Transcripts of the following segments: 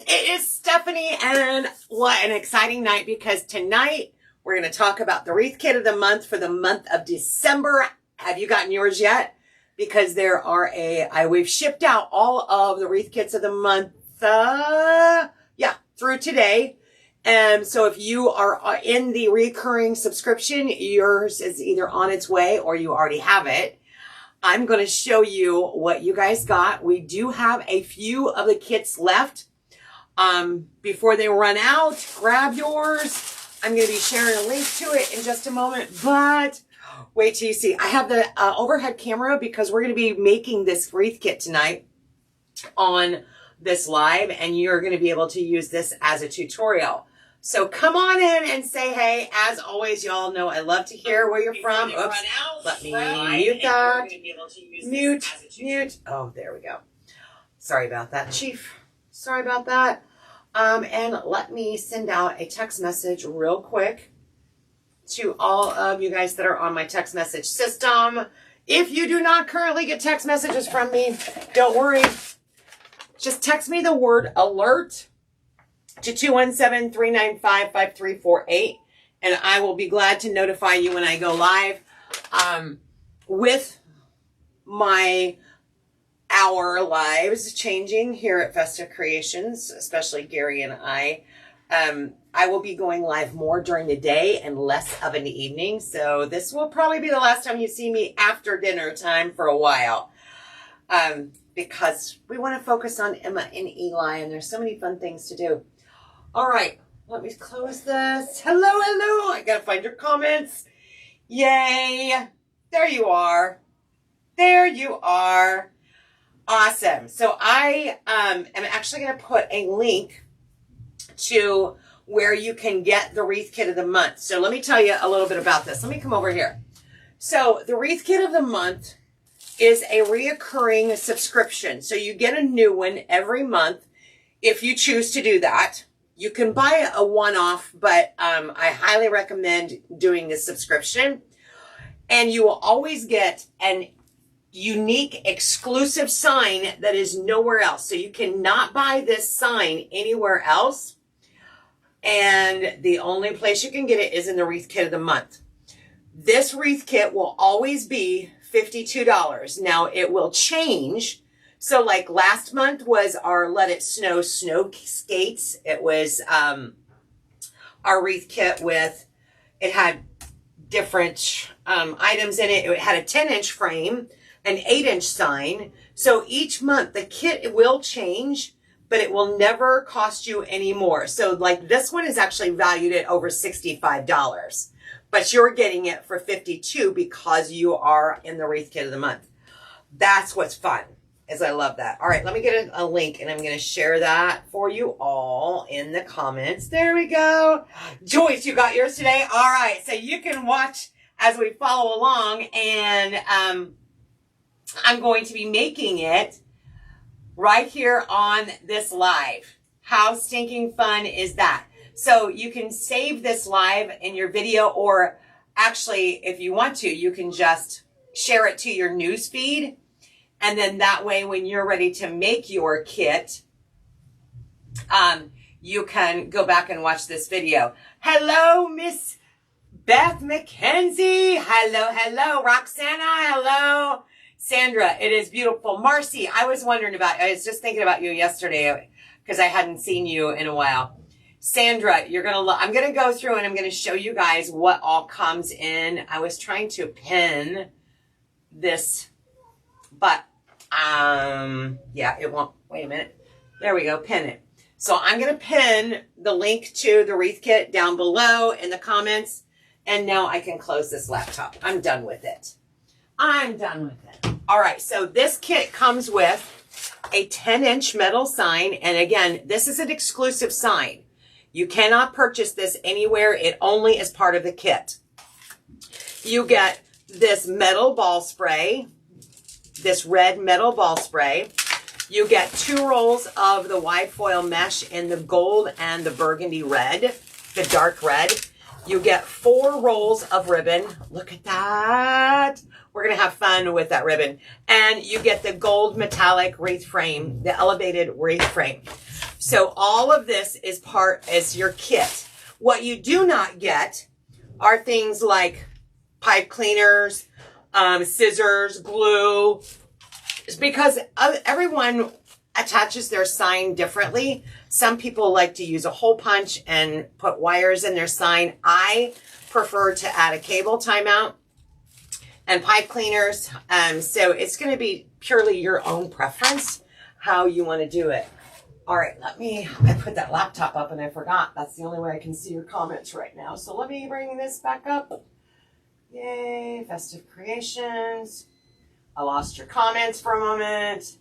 It is Stephanie, and what an exciting night, because tonight we're going to talk about the Wreath Kit of the month for the month of December. Have you gotten yours yet? Because there are we've shipped out all of the Wreath Kits of the month, through today. And so if you are in the recurring subscription, yours is either on its way or you already have it. I'm going to show you what you guys got. We do have a few of the kits left. Before they run out, grab yours. I'm going to be sharing a link to it in just a moment, but wait till you see. I have the overhead camera because we're going to be making this Wreath Kit tonight on this live, and you're going to be able to use this as a tutorial. So come on in and say hey. As always, y'all know I love to hear where you're from. Oops, let me mute that. Mute. Oh, there we go. Sorry about that, Chief. Sorry about that. And let me send out a text message real quick to all of you guys that are on my text message system. If you do not currently get text messages from me, don't worry. Just text me the word alert to 217-395-5348, and I will be glad to notify you when I go live. With our lives changing here at Festive Creations, especially Gary and I will be going live more during the day and less of an evening. So this will probably be the last time you see me after dinner time for a while. Because we want to focus on Emma and Eli, and there's so many fun things to do. All right, let me close this. Hello. I got to find your comments. Yay. There you are. Awesome. So I am actually going to put a link to where you can get the Wreath Kit of the month. So let me tell you a little bit about this. Let me come over here. So the Wreath Kit of the month is a reoccurring subscription. So you get a new one every month if you choose to do that. You can buy a one-off, but I highly recommend doing the subscription. And you will always get an unique exclusive sign that is nowhere else. So you cannot buy this sign anywhere else. And the only place you can get it is in the Wreath Kit of the month. This Wreath Kit will always be $52. Now it will change. So like last month was our Let It Snow snow skates. It was our Wreath Kit with, it had different items in it. It had a 10-inch frame, an 8-inch sign. So each month the kit will change, but it will never cost you any more. So like this one is actually valued at over $65, but you're getting it for $52 because you are in the Wreath Kit of the month. That's what's fun, is I love that. All right, let me get a link, and I'm going to share that for you all in the comments. There we go. Joyce, you got yours today? All right, so you can watch as we follow along, and I'm going to be making it right here on this live. How stinking fun is that? So you can save this live in your video, or actually, if you want to, you can just share it to your news feed. And then that way, when you're ready to make your kit, you can go back and watch this video. Hello, Miss Beth McKenzie. Hello. Roxana, hello. Sandra, it is beautiful. Marcy, I was just thinking about you yesterday because I hadn't seen you in a while. Sandra, I'm going to go through and I'm going to show you guys what all comes in. I was trying to pin this, but it won't. Wait a minute. There we go. Pin it. So I'm going to pin the link to the Wreath Kit down below in the comments. And now I can close this laptop. I'm done with it. All right. So this kit comes with a 10-inch metal sign. And again, this is an exclusive sign. You cannot purchase this anywhere. It only is part of the kit. You get this metal ball spray, this red metal ball spray. You get 2 rolls of the wide foil mesh in the gold and the burgundy red, the dark red. You get 4 rolls of ribbon. Look at that. We're going to have fun with that ribbon. And you get the gold metallic wreath frame, the elevated wreath frame. So all of this is your kit. What you do not get are things like pipe cleaners, scissors, glue. It's because everyone attaches their sign differently. Some people like to use a hole punch and put wires in their sign. I prefer to add a cable timeout and pipe cleaners. So it's going to be purely your own preference how you want to do it. All right, I put that laptop up and I forgot. That's the only way I can see your comments right now. So let me bring this back up. Yay, Festive Creations. I lost your comments for a moment.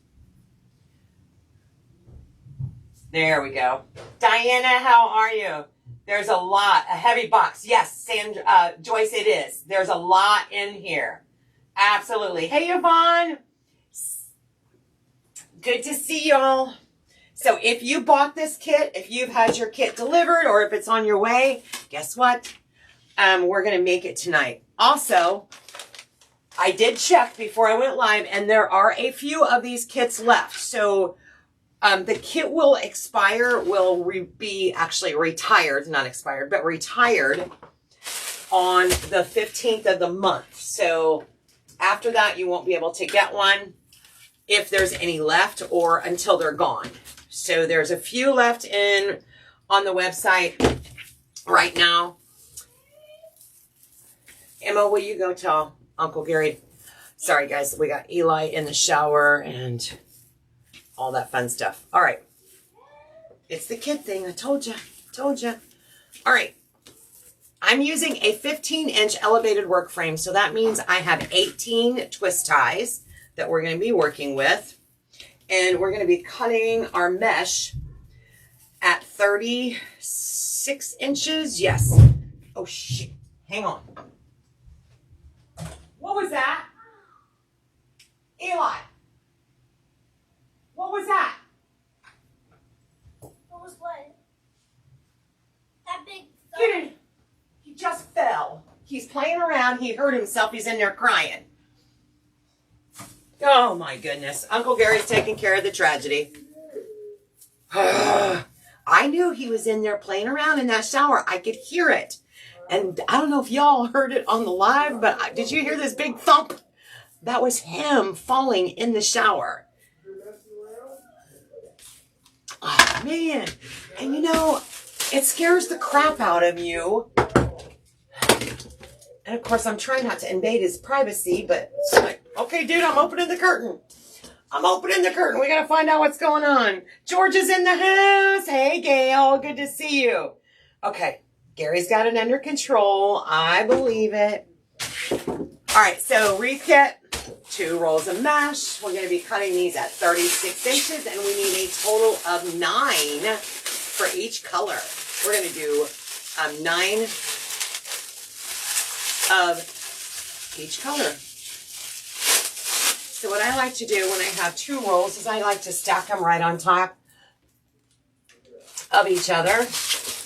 There we go. Diana, how are you? There's a lot, a heavy box. Yes, Sandra, Joyce, it is. There's a lot in here. Absolutely. Hey, Yvonne. Good to see y'all. So if you bought this kit, if you've had your kit delivered or if it's on your way, guess what? We're going to make it tonight. Also, I did check before I went live and there are a few of these kits left. So the kit will expire, be actually retired, not expired, but retired on the 15th of the month. So after that, you won't be able to get one if there's any left or until they're gone. So there's a few left on the website right now. Emma, will you go tell Uncle Gary? Sorry, guys, we got Eli in the shower and all that fun stuff. All right. It's the kid thing. I told you. All right. I'm using a 15-inch elevated work frame. So that means I have 18 twist ties that we're going to be working with. And we're going to be cutting our mesh at 36 inches. Yes. Oh, shit. Hang on. What was that? Eli. What was that? What was what? That big thump. He just fell. He's playing around. He hurt himself. He's in there crying. Oh, my goodness. Uncle Gary's taking care of the tragedy. I knew he was in there playing around in that shower. I could hear it. And I don't know if y'all heard it on the live, but did you hear this big thump? That was him falling in the shower. Oh, man. And you know, it scares the crap out of you. And of course, I'm trying not to invade his privacy, but it's like, okay, dude, I'm opening the curtain. We got to find out what's going on. George is in the house. Hey, Gail. Good to see you. Okay. Gary's got it under control. I believe it. All right. So wreath kit, 2 rolls of mesh. We're going to be cutting these at 36 inches and we need a total of 9 for each color. We're going to do 9 of each color. So what I like to do when I have 2 rolls is I like to stack them right on top of each other.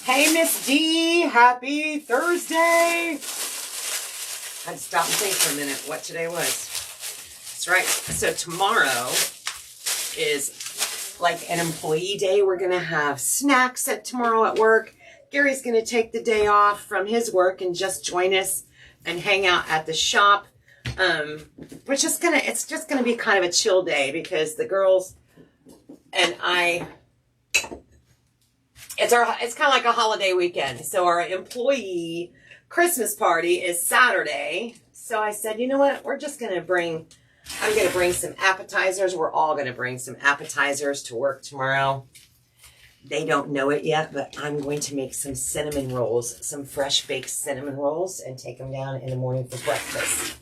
Hey, Miss D, happy Thursday. I had to stop and think for a minute what today was. That's right. So tomorrow is like an employee day. We're going to have snacks tomorrow at work. Gary's going to take the day off from his work and just join us and hang out at the shop. It's just gonna be kind of a chill day because the girls and I, it's kind of like a holiday weekend. So our employee Christmas party is Saturday. So I said, you know what? I'm going to bring some appetizers. We're all going to bring some appetizers to work tomorrow. They don't know it yet, but I'm going to make some cinnamon rolls, some fresh baked cinnamon rolls and take them down in the morning for breakfast.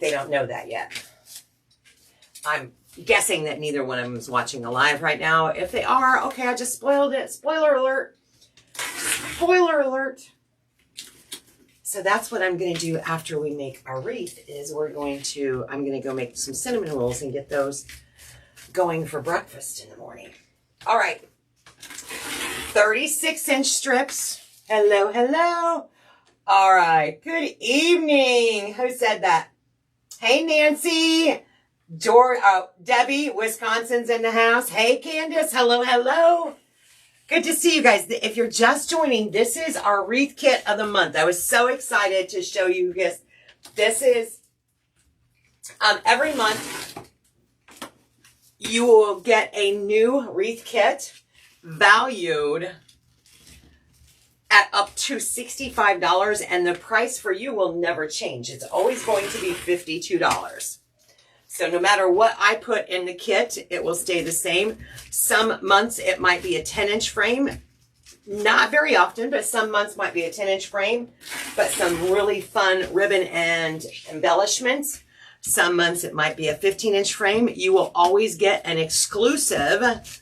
They don't know that yet. I'm guessing that neither one of them is watching the live right now. If they are, okay, I just spoiled it. Spoiler alert. Spoiler alert. So that's what I'm going to do after we make our wreath is I'm going to go make some cinnamon rolls and get those going for breakfast in the morning. All right. 36-inch strips. Hello, hello. All right. Good evening. Who said that? Hey, Nancy. Debbie, Wisconsin's in the house. Hey, Candace. Hello, hello. Good to see you guys. If you're just joining, this is our wreath kit of the month. I was so excited to show you guys. This is every month you will get a new wreath kit valued at up to $65, and the price for you will never change. It's always going to be $52. So no matter what I put in the kit, it will stay the same. Some months it might be a 10-inch frame. Not very often, but some months might be a 10-inch frame, but some really fun ribbon and embellishments. Some months it might be a 15-inch frame. You will always get an exclusive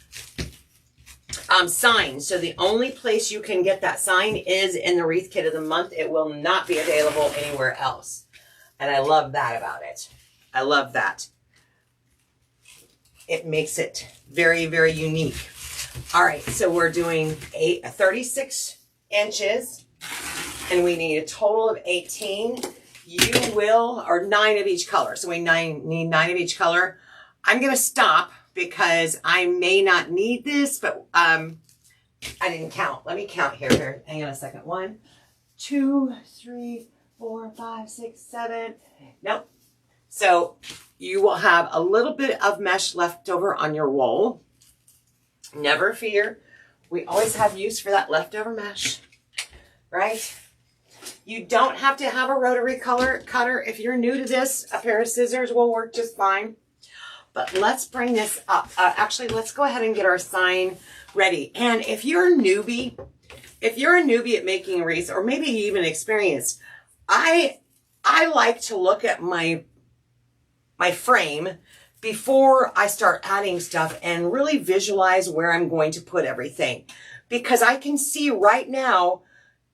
sign. So the only place you can get that sign is in the wreath kit of the month. It will not be available anywhere else. And I love that about it. I love that. It makes it very, very unique. All right, so we're doing 36 inches, and we need a total of 18. You will, or 9 of each color. So we need 9 of each color. I'm going to stop because I may not need this, but I didn't count. Let me count here. Hang on a second. 1, 2, 3, 4, 5, 6, 7. Nope. So you will have a little bit of mesh left over on your roll. Never fear. We always have use for that leftover mesh, right? You don't have to have a rotary cutter. If you're new to this, a pair of scissors will work just fine. But let's bring this up. Actually, let's go ahead and get our sign ready. And if you're a newbie at making wreaths, or maybe even experienced, I like to look at my frame before I start adding stuff and really visualize where I'm going to put everything. Because I can see right now,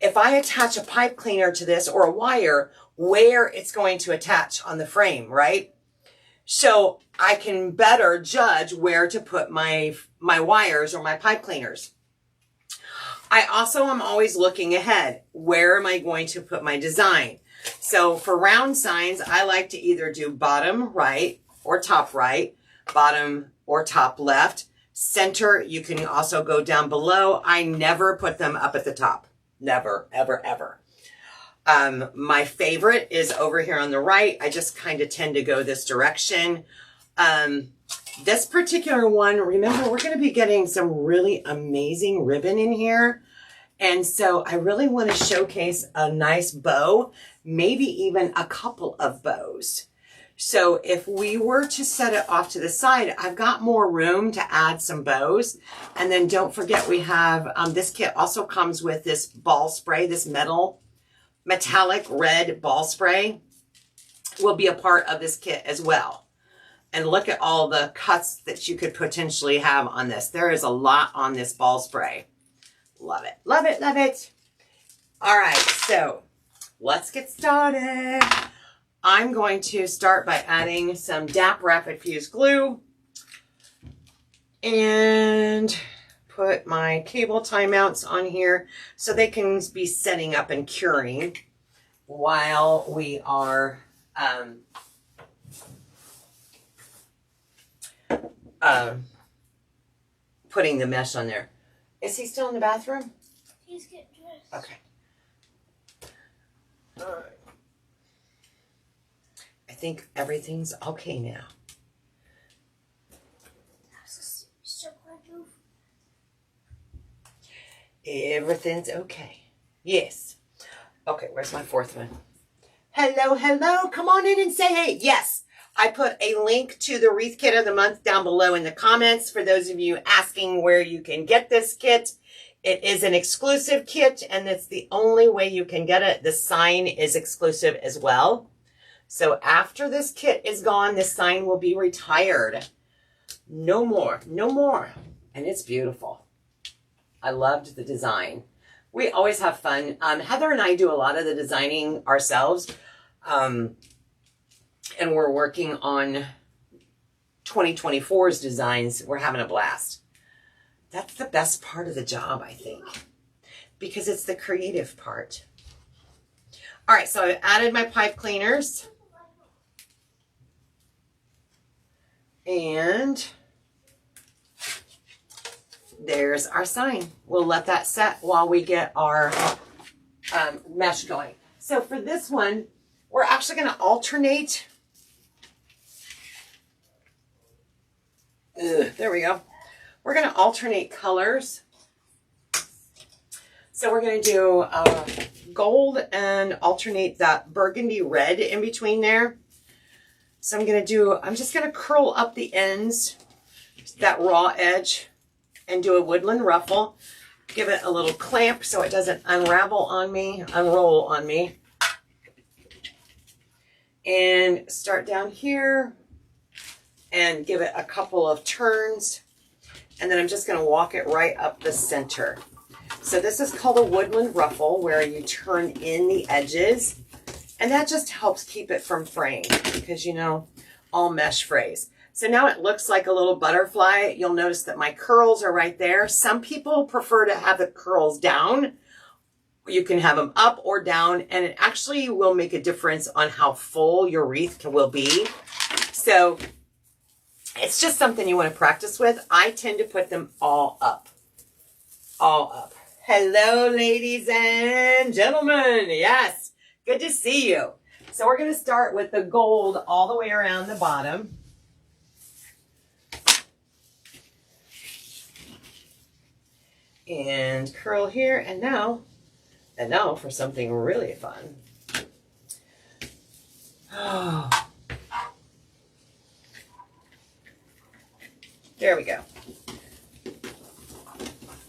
if I attach a pipe cleaner to this or a wire, where it's going to attach on the frame, right? So I can better judge where to put my wires or my pipe cleaners. I also am always looking ahead. Where am I going to put my design? So for round signs, I like to either do bottom right or top right, bottom or top left. Center, you can also go down below. I never put them up at the top. Never, ever, ever. My favorite is over here on the right. I just kind of tend to go this direction. This particular one, remember, we're going to be getting some really amazing ribbon in here. And so I really want to showcase a nice bow, maybe even a couple of bows. So if we were to set it off to the side, I've got more room to add some bows. And then don't forget, we have, this kit also comes with this ball spray, this metallic red ball spray will be a part of this kit as well. And look at all the cuts that you could potentially have on this. There is a lot on this ball spray. Love it, love it, love it. All right, so let's get started. I'm going to start by adding some DAP Rapid Fuse glue and put my cable tie mounts on here so they can be setting up and curing while we are putting the mesh on there. Is he still in the bathroom? He's getting dressed. Okay. All right. I think everything's okay now. Everything's okay. Yes. Okay, where's my fourth one? Hello, hello. Come on in and say hey. Yes. I put a link to the wreath kit of the month down below in the comments for those of you asking where you can get this kit. It is an exclusive kit, and it's the only way you can get it. The sign is exclusive as well. So after this kit is gone, this sign will be retired. No more, no more. And it's beautiful. I loved the design. We always have fun. Heather and I do a lot of the designing ourselves. And we're working on 2024's designs. We're having a blast. That's the best part of the job, I think, because it's the creative part. All right, so I've added my pipe cleaners. And there's our sign. We'll let that set while we get our mesh going. So for this one, we're actually going to alternate. There we go. We're going to alternate colors. So we're going to do gold and alternate that burgundy red in between there. So I'm just going to curl up the ends, that raw edge, and do a woodland ruffle. Give it a little clamp so it doesn't unroll on me. And start down here and give it a couple of turns. And then I'm just going to walk it right up the center. So this is called a woodland ruffle, where you turn in the edges. And that just helps keep it from fraying, because, you know, all mesh frays. So now it looks like a little butterfly. You'll notice that my curls are right there. Some people prefer to have the curls down. You can have them up or down, and it actually will make a difference on how full your wreath will be. So it's just something you want to practice with. I tend to put them all up. All up. Hello, ladies and gentlemen. Yes, good to see you. So we're going to start with the gold all the way around the bottom. And curl here, and now for something really fun. Oh. There we go.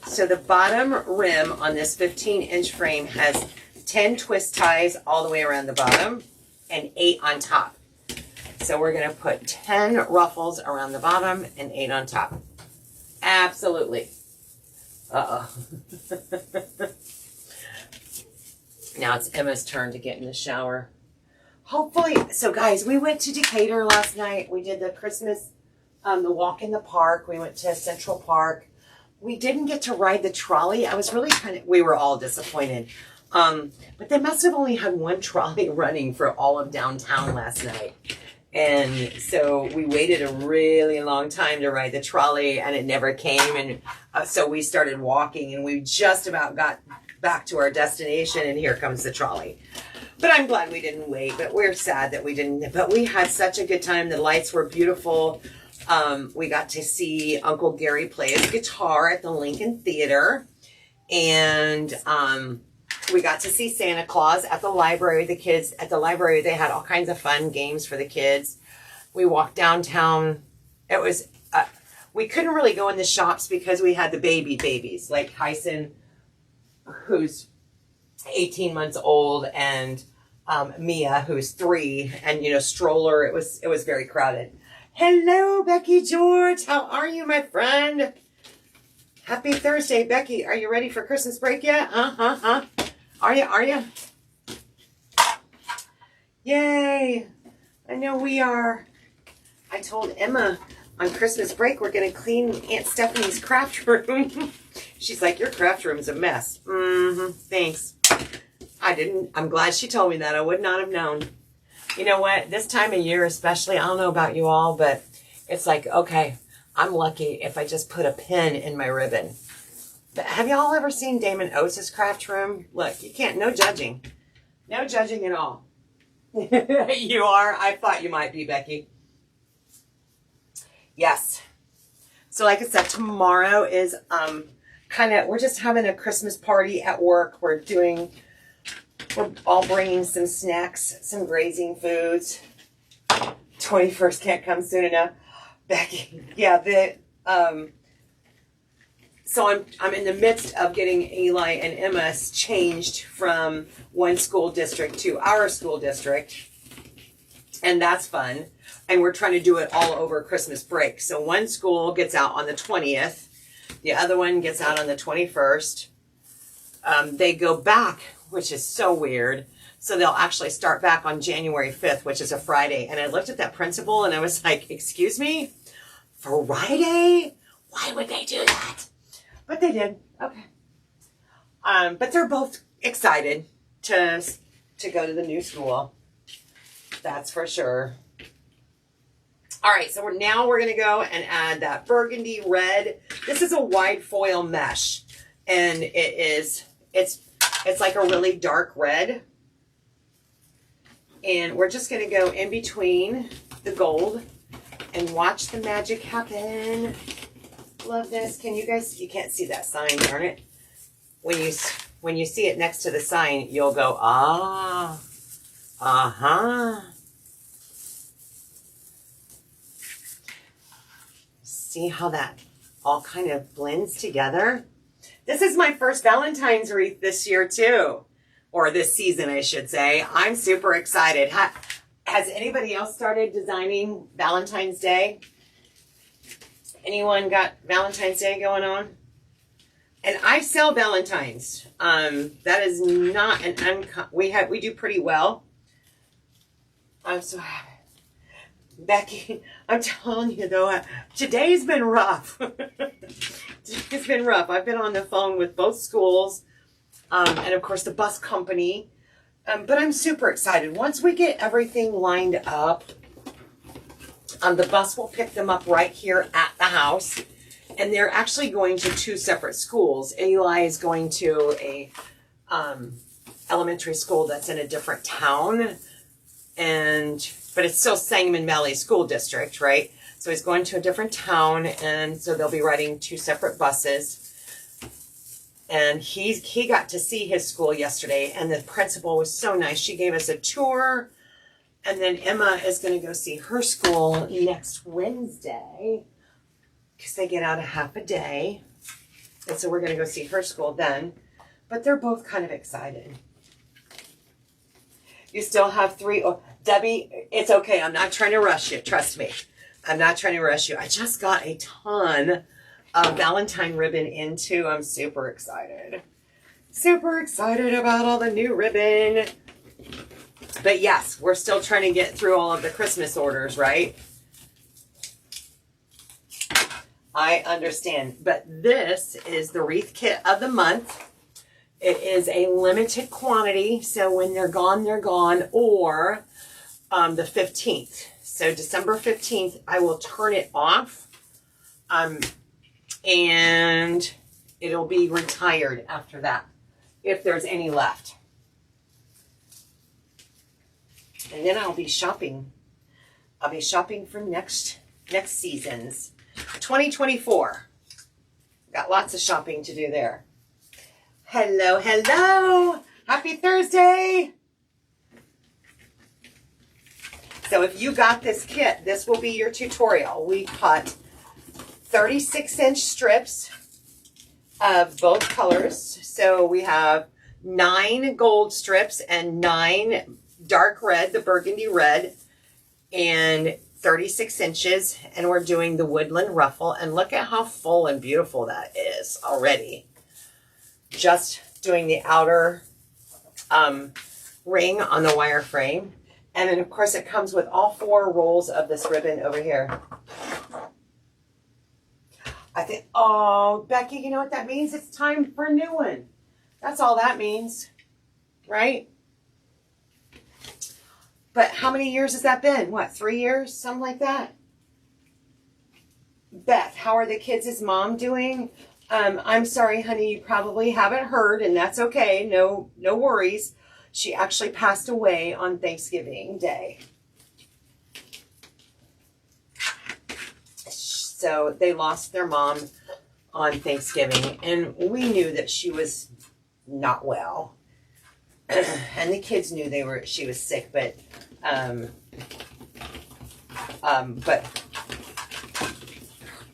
So the bottom rim on this 15-inch frame has 10 twist ties all the way around the bottom and 8 on top. So we're going to put 10 ruffles around the bottom and 8 on top. Absolutely. Uh-oh. Now it's Emma's turn to get in the shower. Hopefully, so guys, we went to Decatur last night. We did the Christmas, the walk in the park. We went to Central Park. We didn't get to ride the trolley. I was really we were all disappointed. But they must have only had one trolley running for all of downtown last night. And so we waited a really long time to ride the trolley, and it never came. And so we started walking, and we just about got back to our destination, and here comes the trolley. But I'm glad we didn't wait, but we're sad that we didn't. But we had such a good time. The lights were beautiful. We got to see Uncle Gary play his guitar at the Lincoln Theater. And we got to see Santa Claus at the library. The kids at the library, they had all kinds of fun games for the kids. We walked downtown. It was, we couldn't really go in the shops because we had the babies, like Tyson, who's 18 months old, and Mia, who's 3, and, you know, stroller. It was very crowded. Hello, Becky George. How are you, my friend? Happy Thursday, Becky. Are you ready for Christmas break yet? Are you? Yay. I know we are. I told Emma on Christmas break we're going to clean Aunt Stephanie's craft room. She's like, your craft room is a mess. Thanks. I'm glad she told me that. I would not have known. You know what? This time of year especially, I don't know about you all, but it's like, okay, I'm lucky if I just put a pin in my ribbon. But have y'all ever seen Damon Oates' craft room? Look, you can't, no judging. No judging at all. You are? I thought you might be, Becky. Yes. So like I said, tomorrow is we're just having a Christmas party at work. We're all bringing some snacks, some grazing foods. 21st can't come soon enough. Becky, yeah, so I'm in the midst of getting Eli and Emma changed from one school district to our school district. And that's fun. And we're trying to do it all over Christmas break. So one school gets out on the 20th. The other one gets out on the 21st. They go back, which is so weird. So they'll actually start back on January 5th, which is a Friday. And I looked at that principal and I was like, excuse me? Friday? Why would they do that? But they did. Okay. But they're both excited to go to the new school. That's for sure. All right, so now we're going to go and add that burgundy red. This is a wide foil mesh, and it's like a really dark red. And we're just going to go in between the gold and watch the magic happen. Love this. Can you guys, you can't see that sign, darn it. When you see it next to the sign, you'll go, ah, uh-huh. See how that all kind of blends together? This is my first Valentine's wreath this year too, or this season, I should say. I'm super excited. Has anybody else started designing Valentine's Day? Anyone got Valentine's Day going on? And I sell Valentines. That is not an we do pretty well. I'm so happy. Becky, I'm telling you though, today's been rough. It's been rough. I've been on the phone with both schools, and of course the bus company. But I'm super excited. Once we get everything lined up, the bus will pick them up right here at the house. And they're actually going to two separate schools. Eli is going to a elementary school that's in a different town, but it's still Sangamon Valley School District, right? So he's going to a different town, and so they'll be riding two separate buses. And he got to see his school yesterday, and the principal was so nice. She gave us a tour, and then Emma is going to go see her school next Wednesday because they get out a half a day. And so we're going to go see her school then. But they're both kind of excited. You still have three. Oh, Debbie, it's okay. I'm not trying to rush you. Trust me. I'm not trying to rush you. I just got a ton of Valentine ribbon in too. I'm super excited. Super excited about all the new ribbon. But yes, we're still trying to get through all of the Christmas orders, right? I understand. But this is the wreath kit of the month. It is a limited quantity. So when they're gone, or the 15th. So December 15th, I will turn it off. And it'll be retired after that, if there's any left. And then I'll be shopping. I'll be shopping for next season's 2024. Got lots of shopping to do there. Hello, hello. Happy Thursday. So if you got this kit, this will be your tutorial. We cut 36-inch strips of both colors. So we have 9 gold strips and 9 dark red, the burgundy red, and 36 inches. And we're doing the woodland ruffle. And look at how full and beautiful that is already. Just doing the outer ring on the wire frame. And then, of course, it comes with all 4 rolls of this ribbon over here. I think, oh, Becky, you know what that means? It's time for a new one. That's all that means, right? But how many years has that been? What, 3 years? Something like that? Beth, how are the kids' mom doing? I'm sorry, honey, you probably haven't heard, and that's okay. No worries. She actually passed away on Thanksgiving Day. So they lost their mom on Thanksgiving, and we knew that she was not well. And the kids knew she was sick, but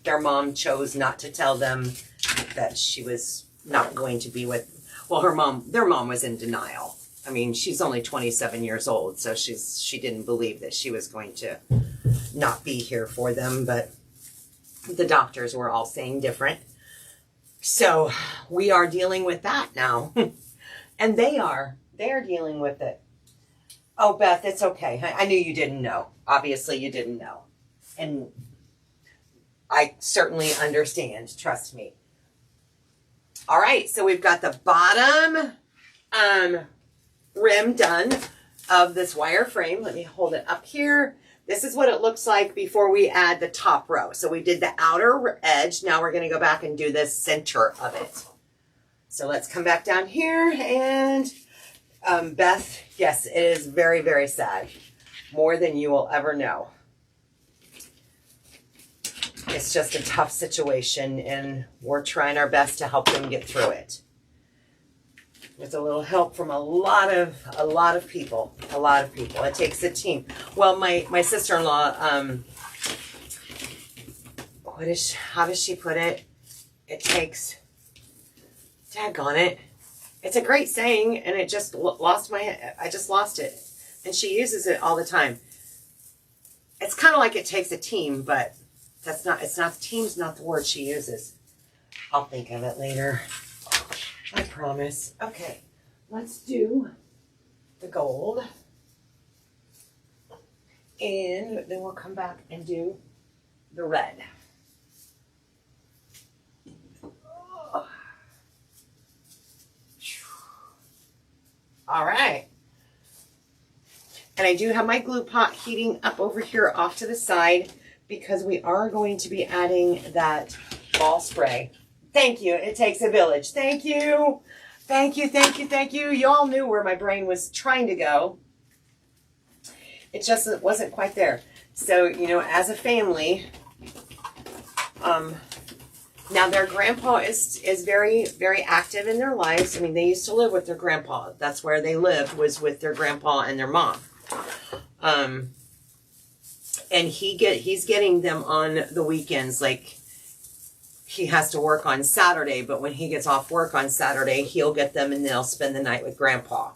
their mom chose not to tell them that she was not going to be with, well, their mom was in denial. I mean, she's only 27 years old, so she didn't believe that she was going to not be here for them, but the doctors were all saying different. So we are dealing with that now. And they are dealing with it. Oh, Beth, it's okay. I knew you didn't know. Obviously you didn't know. And I certainly understand. Trust me. All right. So we've got the bottom rim done of this wire frame. Let me hold it up here. This is what it looks like before we add the top row. So we did the outer edge. Now we're going to go back and do the center of it. So let's come back down here and Beth, yes, it is very, very sad. More than you will ever know. It's just a tough situation and we're trying our best to help them get through it. With a little help from a lot of people. It takes a team. Well, my sister-in-law, how does she put it? It takes, daggone it. It's a great saying, and it just I just lost it. And she uses it all the time. It's kind of like it takes a team, but team's not the word she uses. I'll think of it later. I promise. Okay, let's do the gold. And then we'll come back and do the red. All right. And I do have my glue pot heating up over here off to the side because we are going to be adding that ball spray. Thank you. It takes a village. Thank you. Thank you, thank you, thank you. You all knew where my brain was trying to go. It just wasn't quite there. So, you know, as a family, now their grandpa is very, very active in their lives. I mean, they used to live with their grandpa. That's where they lived, was with their grandpa and their mom. And he's getting them on the weekends. Like, he has to work on Saturday, but when he gets off work on Saturday, he'll get them and they'll spend the night with grandpa.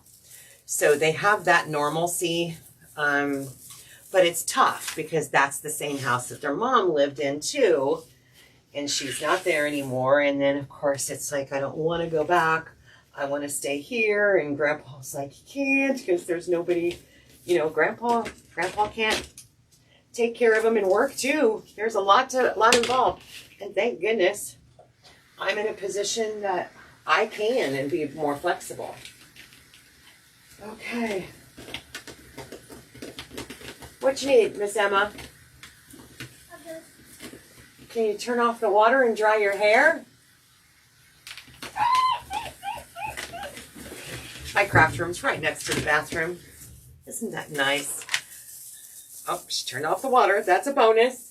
So they have that normalcy. But it's tough because that's the same house that their mom lived in too. And she's not there anymore. And then of course it's like, I don't want to go back. I want to stay here. And grandpa's like, you can't because there's nobody, you know, grandpa can't take care of him and work too. There's a lot involved. And thank goodness I'm in a position that I can and be more flexible. Okay. What you need, Miss Emma? Okay. Can you turn off the water and dry your hair? My craft room's right next to the bathroom. Isn't that nice? Oh, she turned off the water. That's a bonus.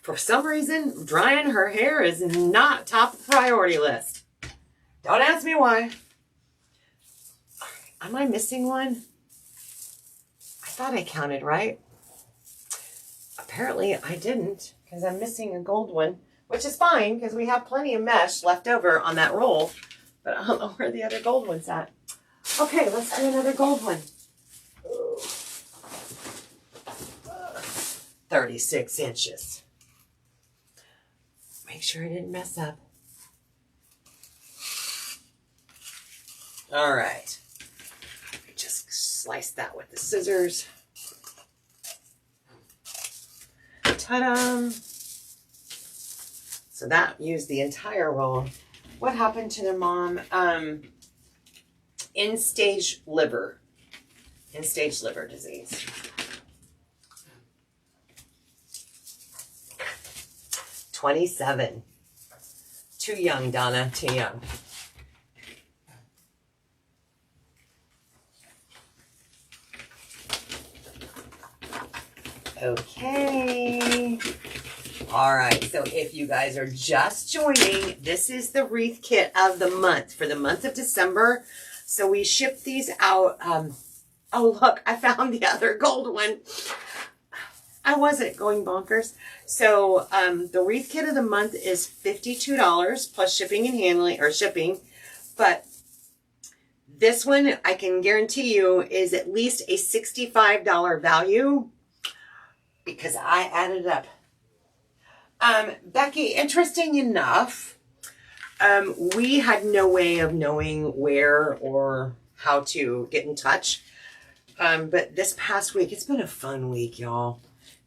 For some reason, drying her hair is not top of the priority list. Don't ask me why. Am I missing one? I thought I counted right. Apparently I didn't because I'm missing a gold one, which is fine because we have plenty of mesh left over on that roll, but I don't know where the other gold one's at. Okay, let's do another gold one. 36 inches. Make sure I didn't mess up. All right. Just slice that with the scissors. Ta-da! So that used the entire roll. What happened to their mom? End-stage liver disease. $27. Too young, Donna, too young. Okay. All right, so if you guys are just joining, this is the wreath kit of the month for the month of December. So we ship these out. Oh, look, I found the other gold one. I wasn't going bonkers. So the wreath kit of the month is $52 plus shipping and handling, or shipping. But this one, I can guarantee you, is at least a $65 value because I added up. Becky, interesting enough, we had no way of knowing where or how to get in touch. But this past week, it's been a fun week, y'all.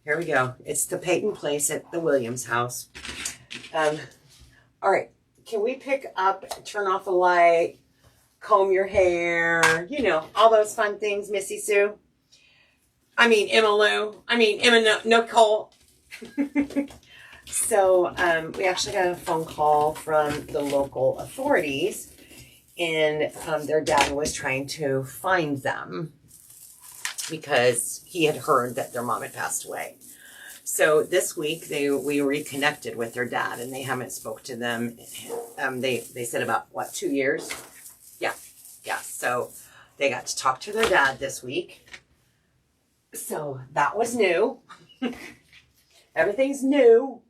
Here we go. It's the Peyton Place at the Williams house. All right. Can we pick up, turn off the light? comb your hair, you know, all those fun things, Missy Sue. I mean, Emma Lou. I mean, Emma Nicole. So we actually got a phone call from the local authorities, and their dad was trying to find them because he had heard that their mom had passed away. So this week we reconnected with their dad, and they haven't spoke to them. They said about what, 2 years? Yeah. So they got to talk to their dad this week. So that was new. Everything's new.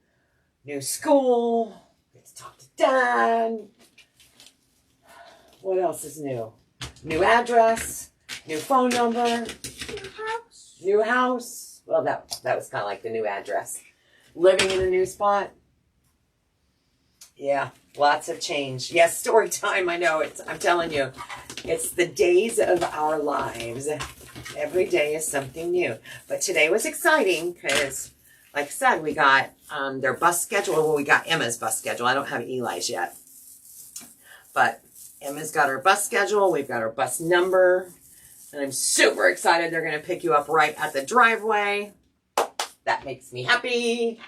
New school. Get to talk to dad. What else is new? New address. New phone number. New house. New house. Well, that was kind of like the new address. Living in a new spot. Yeah, lots of change. Yes, story time. I know. I'm telling you, it's the days of our lives. Every day is something new. But today was exciting because, like I said, we got their bus schedule. Well, we got Emma's bus schedule. I don't have Eli's yet. But Emma's got her bus schedule. We've got her bus number. And I'm super excited. They're going to pick you up right at the driveway. That makes me happy.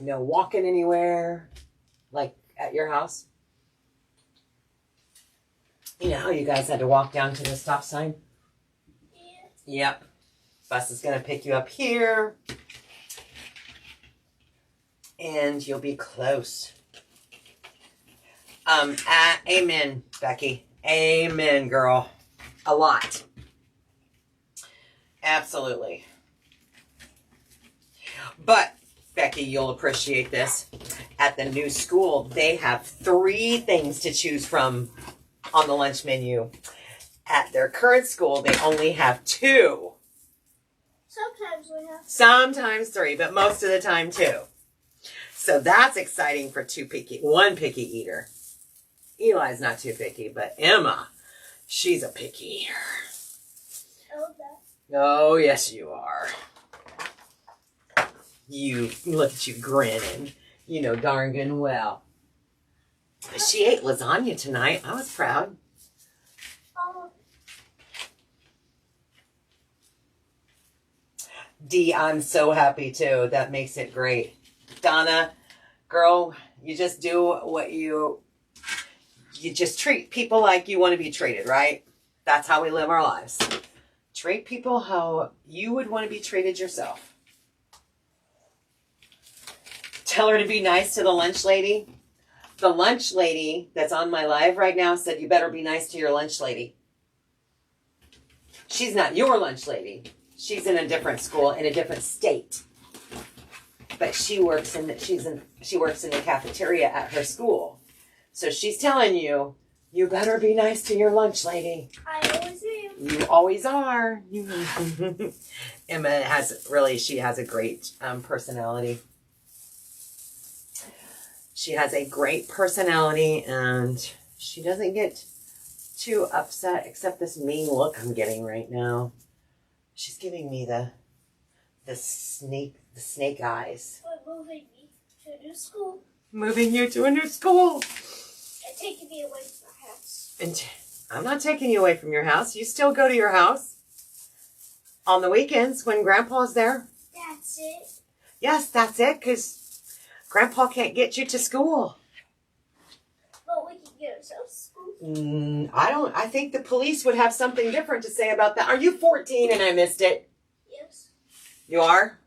No walking anywhere. Like at your house. You know how you guys had to walk down to the stop sign? Yeah. Yep. Bus is going to pick you up here. And you'll be close. Amen, Becky. Amen, girl. A lot. Absolutely. But, Becky, you'll appreciate this. At the new school, they have 3 things to choose from on the lunch menu. At their current school, they only have 2. Sometimes we have. Sometimes 3, but most of the time 2. So that's exciting for one picky eater. Eli's not too picky, but Emma, she's a picky eater. Oh, that. Oh, yes, you are. You look at you grinning. You know darn good and well. She ate lasagna tonight. I was proud. Oh, Dee, I'm so happy too. That makes it great. Donna, girl, you just do what you just treat people like you want to be treated, right? That's how we live our lives. Treat people how you would want to be treated yourself. Tell her to be nice to the lunch lady. The lunch lady that's on my live right now said you better be nice to your lunch lady. She's not your lunch lady. She's in a different school in a different state. But she works in the cafeteria at her school. So she's telling you, you better be nice to your lunch lady. I always am. You always are. Emma she has a great personality. She has a great personality, and she doesn't get too upset, except this mean look I'm getting right now. She's giving me the snake eyes. But moving me to a new school. Moving you to a new school. And taking me away from my house. And I'm not taking you away from your house. You still go to your house on the weekends when Grandpa's there. That's it. Yes, that's it, because Grandpa can't get you to school. But we can get ourselves to school. I think the police would have something different to say about that. Are you 14 and I missed it? Yes. You are?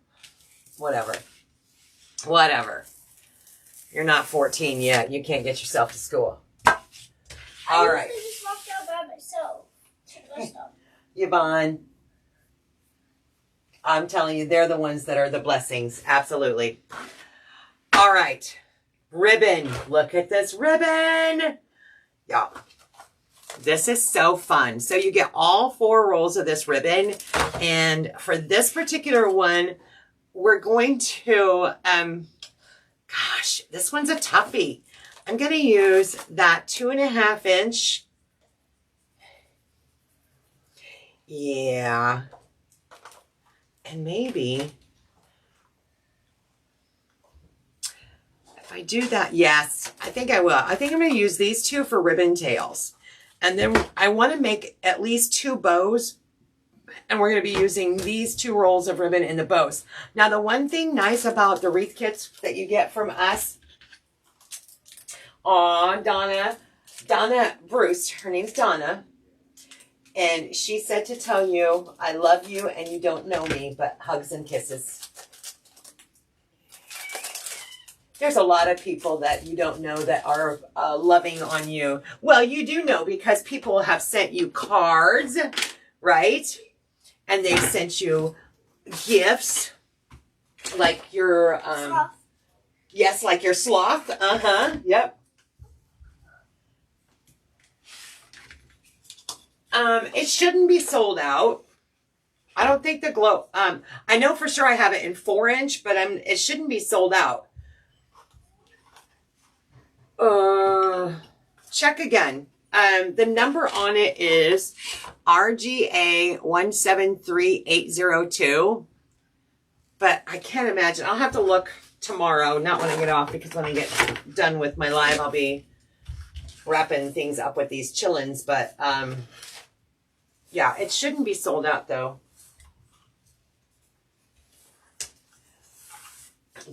Whatever. You're not 14 yet. You can't get yourself to school. All right. I usually just walked out by myself to the bus stop. Yvonne, I'm telling you, they're the ones that are the blessings. Absolutely. All right. Ribbon. Look at this ribbon. Yeah. This is so fun. So you get all 4 rolls of this ribbon. And for this particular one, we're going to, gosh, this one's a toughie. I'm going to use that 2.5 inch. Yeah. And maybe if I do that, yes, I think I will. I think I'm going to use these 2 for ribbon tails. And then I want to make at least 2 bows. And we're going to be using these 2 rolls of ribbon in the bows. Now, the one thing nice about the wreath kits that you get from us. Donna Bruce, her name's Donna. And she said to tell you, I love you and you don't know me, but hugs and kisses. There's a lot of people that you don't know that are loving on you. Well, you do know because people have sent you cards, right? And they sent you gifts like your, Sloth. yes, like your sloth. Yep. It shouldn't be sold out. I don't think the glow, I know for sure I have it in 4-inch, but it shouldn't be sold out. Check again. The number on it is RGA 173802. But I can't imagine. I'll have to look tomorrow, not when I get off, because when I get done with my live, I'll be wrapping things up with these chillins. But yeah, it shouldn't be sold out though.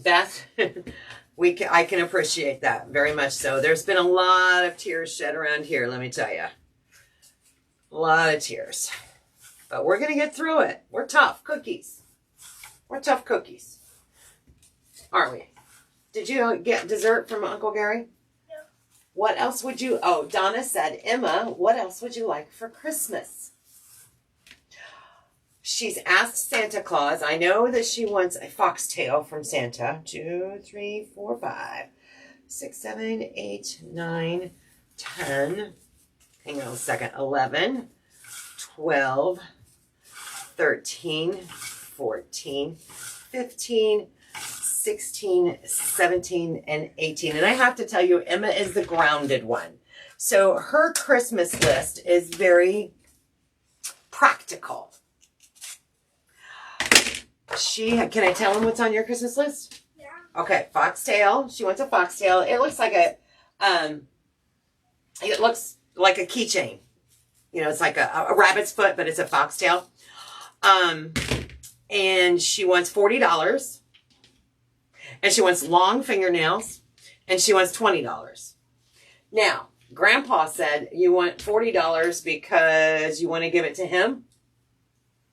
Beth, I can appreciate that very much so. There's been a lot of tears shed around here, let me tell you. A lot of tears. But we're going to get through it. We're tough cookies. We're tough cookies. Aren't we? Did you get dessert from Uncle Gary? No. What else would you... Oh, Donna said, Emma, what else would you like for Christmas? She's asked Santa Claus. I know that she wants a foxtail from Santa. 2, 3, 4, 5, 6, 7, 8, 9, 10. Hang on a second. 11, 12, 13, 14, 15, 16, 17, and 18. And I have to tell you, Emma is the grounded one. So her Christmas list is very practical. Can I tell him what's on your Christmas list? Yeah. Okay, foxtail. She wants a foxtail. It looks like a keychain. You know, it's like a rabbit's foot, but it's a foxtail. And she wants $40. And she wants long fingernails. And she wants $20. Now, Grandpa said you want $40 because you want to give it to him?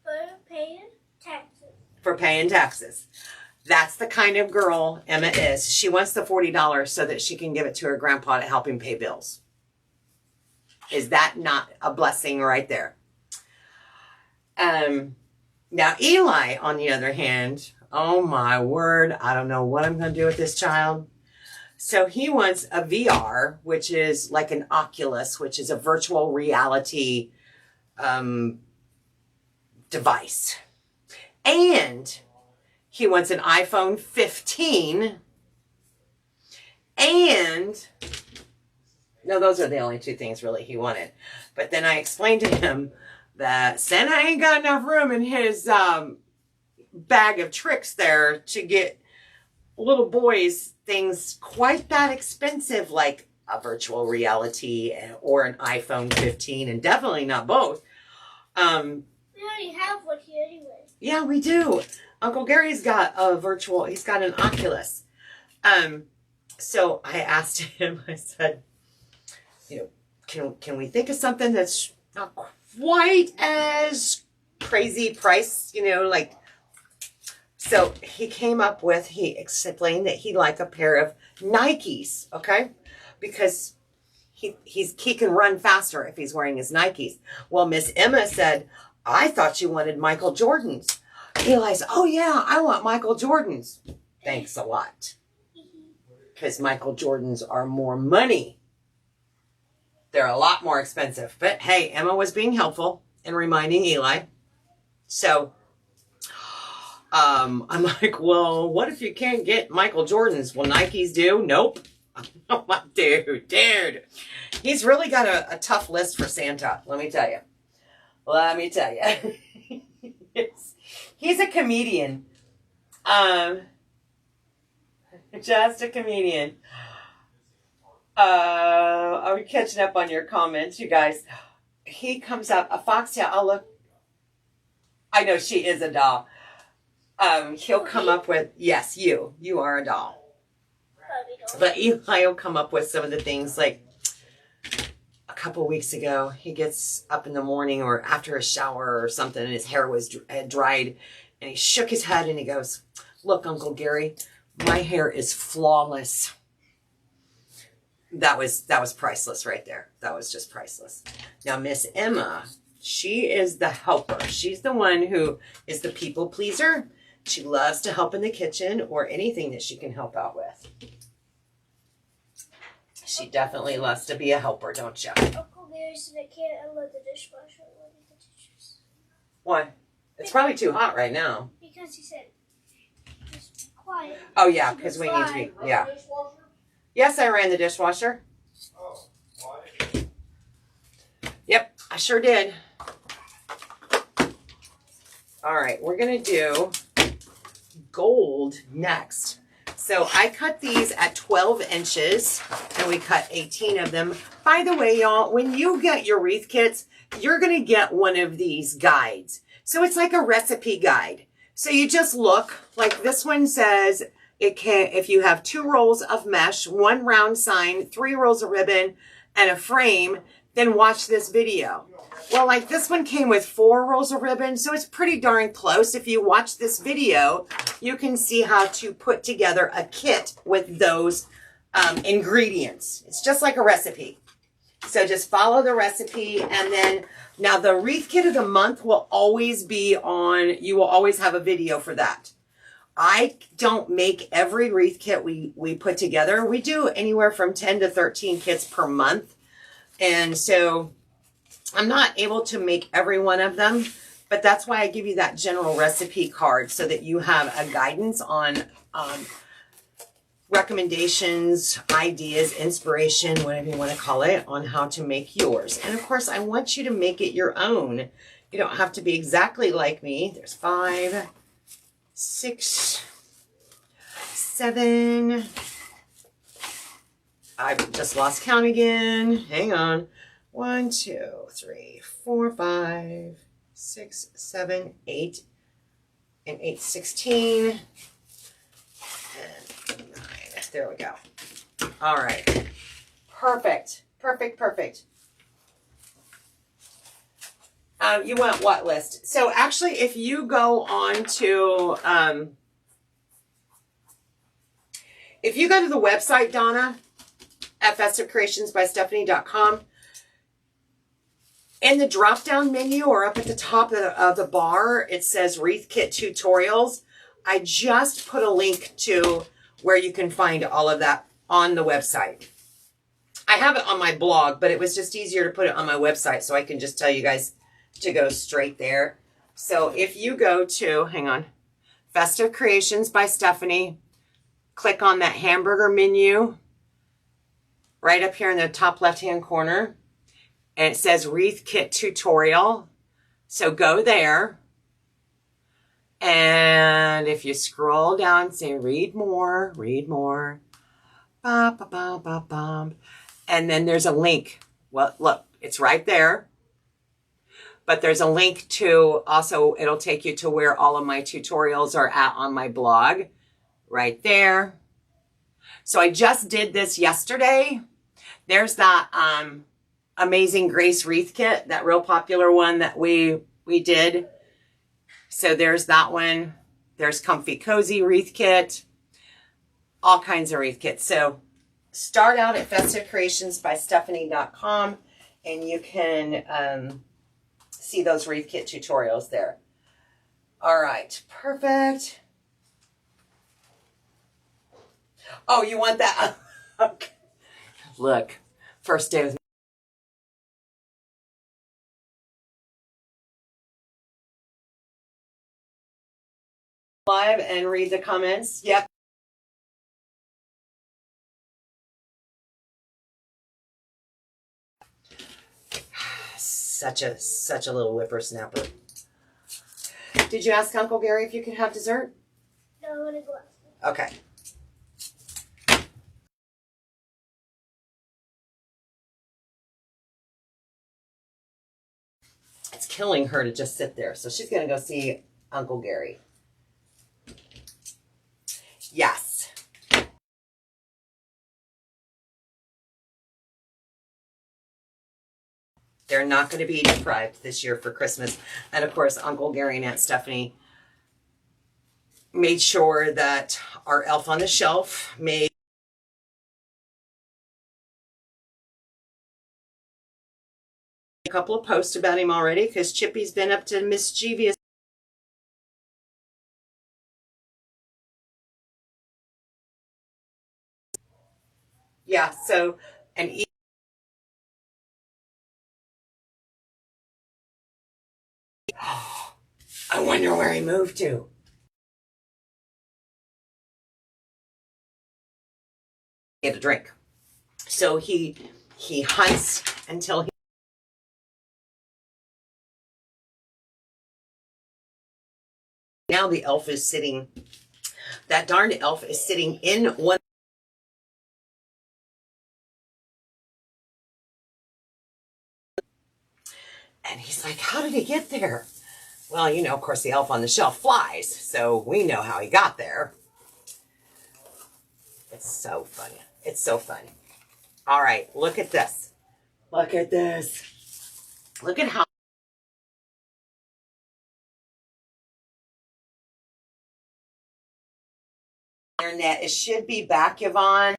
For paying taxes. For paying taxes. That's the kind of girl Emma is. She wants the $40 so that she can give it to her grandpa to help him pay bills. Is that not a blessing right there? Now, Eli, on the other hand, oh my word, I don't know what I'm going to do with this child. So he wants a VR, which is like an Oculus, which is a virtual reality device. And he wants an iPhone 15. And, no, those are the only 2 things really he wanted. But then I explained to him that Santa ain't got enough room in his bag of tricks there to get little boys things quite that expensive, like a virtual reality or an iPhone 15, and definitely not both. We already have one here anyway. Yeah, we do. Uncle Gary's got he's got an Oculus. So I asked him, I said, you know, can we think of something that's not quite as crazy price, you know, like, so he came up with, he explained that he'd like a pair of Nikes, okay? Because he can run faster if he's wearing his Nikes. Well, Miss Emma said, I thought you wanted Michael Jordans. Eli's, oh yeah, I want Michael Jordans. Thanks a lot. Because Michael Jordans are more money. They're a lot more expensive. But hey, Emma was being helpful in reminding Eli. So I'm like, well, what if you can't get Michael Jordans? Will Nikes do? Nope. I'm like, dude. He's really got a tough list for Santa, let me tell you. Let me tell you. He's a comedian. Just a comedian. I'm catching up on your comments, you guys. He comes up, a foxtail. I'll look. I know she is a doll. He'll come up with, yes, you are a doll. But Eli will come up with some of the things, like a couple weeks ago, he gets up in the morning or after a shower or something, and his hair had dried, and he shook his head and he goes, "Look, Uncle Gary, my hair is flawless." That was priceless right there. That was just priceless. Now, Miss Emma, she is the helper. She's the one who is the people pleaser. She loves to help in the kitchen or anything that she can help out with. She definitely loves to be a helper, don't you? Uncle Gary said I can't unload the dishwasher when the dishes. Why? It's probably too hot right now. Because he said, just be quiet. Oh, yeah, because we need to be, yeah. Yes, I ran the dishwasher. Oh, why? Yep, I sure did. All right, we're going to do gold next. So I cut these at 12 inches, and we cut 18 of them. By the way, y'all, when you get your wreath kits, you're going to get one of these guides. So it's like a recipe guide. So you just look, like this one says, it can, if you have 2 rolls of mesh, 1 round sign, 3 rolls of ribbon, and a frame, then watch this video. Well, like this one came with 4 rolls of ribbon, so it's pretty darn close. If you watch this video, you can see how to put together a kit with those ingredients. It's just like a recipe. So just follow the recipe, and then now the wreath kit of the month will always be on, you will always have a video for that. I don't make every wreath kit we put together. We do anywhere from 10 to 13 kits per month. And so I'm not able to make every one of them, but that's why I give you that general recipe card so that you have a guidance on recommendations, ideas, inspiration, whatever you want to call it, on how to make yours. And of course, I want you to make it your own. You don't have to be exactly like me. There's 5, 6, 7. I've just lost count again. Hang on. 1, 2, 3, 4, 5, 6, 7, 8, and 8, 16, and 9. There we go. All right. Perfect. Perfect. Perfect. You want what list? So actually, if you go on to, if you go to the website, Donna, at festivecreationsbystephanie.com, in the drop-down menu or up at the top of the bar, it says Wreath Kit Tutorials. I just put a link to where you can find all of that on the website. I have it on my blog, but it was just easier to put it on my website so I can just tell you guys to go straight there. So if you go to, hang on, Festive Creations by Stephanie, click on that hamburger menu right up here in the top left-hand corner. And it says Wreath Kit Tutorial. So go there. And if you scroll down, say read more, read more. Ba, ba, ba, ba, ba. And then there's a link. Well, look, it's right there. But there's a link to also, it'll take you to where all of my tutorials are at on my blog. Right there. So I just did this yesterday. There's that Amazing Grace wreath kit, that real popular one that we did. So there's that one. There's Comfy Cozy wreath kit. All kinds of wreath kits. So start out at festivecreationsbystephanie.com and you can see those wreath kit tutorials there. All right, perfect. Oh, you want that? Okay. Look, first day with live and read the comments. Yep. Such a little whippersnapper. Did you ask Uncle Gary if you could have dessert? No, I'm gonna go out. Okay. killing her to just sit there. So she's going to go see Uncle Gary. Yes. They're not going to be deprived this year for Christmas. And of course, Uncle Gary and Aunt Stephanie made sure that our elf on the shelf made a couple of posts about him already, because Chippy's been up to mischievous. Yeah, so, and I wonder where he moved to. Get a drink. So he hunts until he. Now the elf is sitting. That darned elf is sitting in one. And he's like, how did he get there? Well, you know, of course, the elf on the shelf flies, so we know how he got there. It's so funny. It's so funny. All right, look at this. Look at this. Look at how internet. It should be back, Yvonne.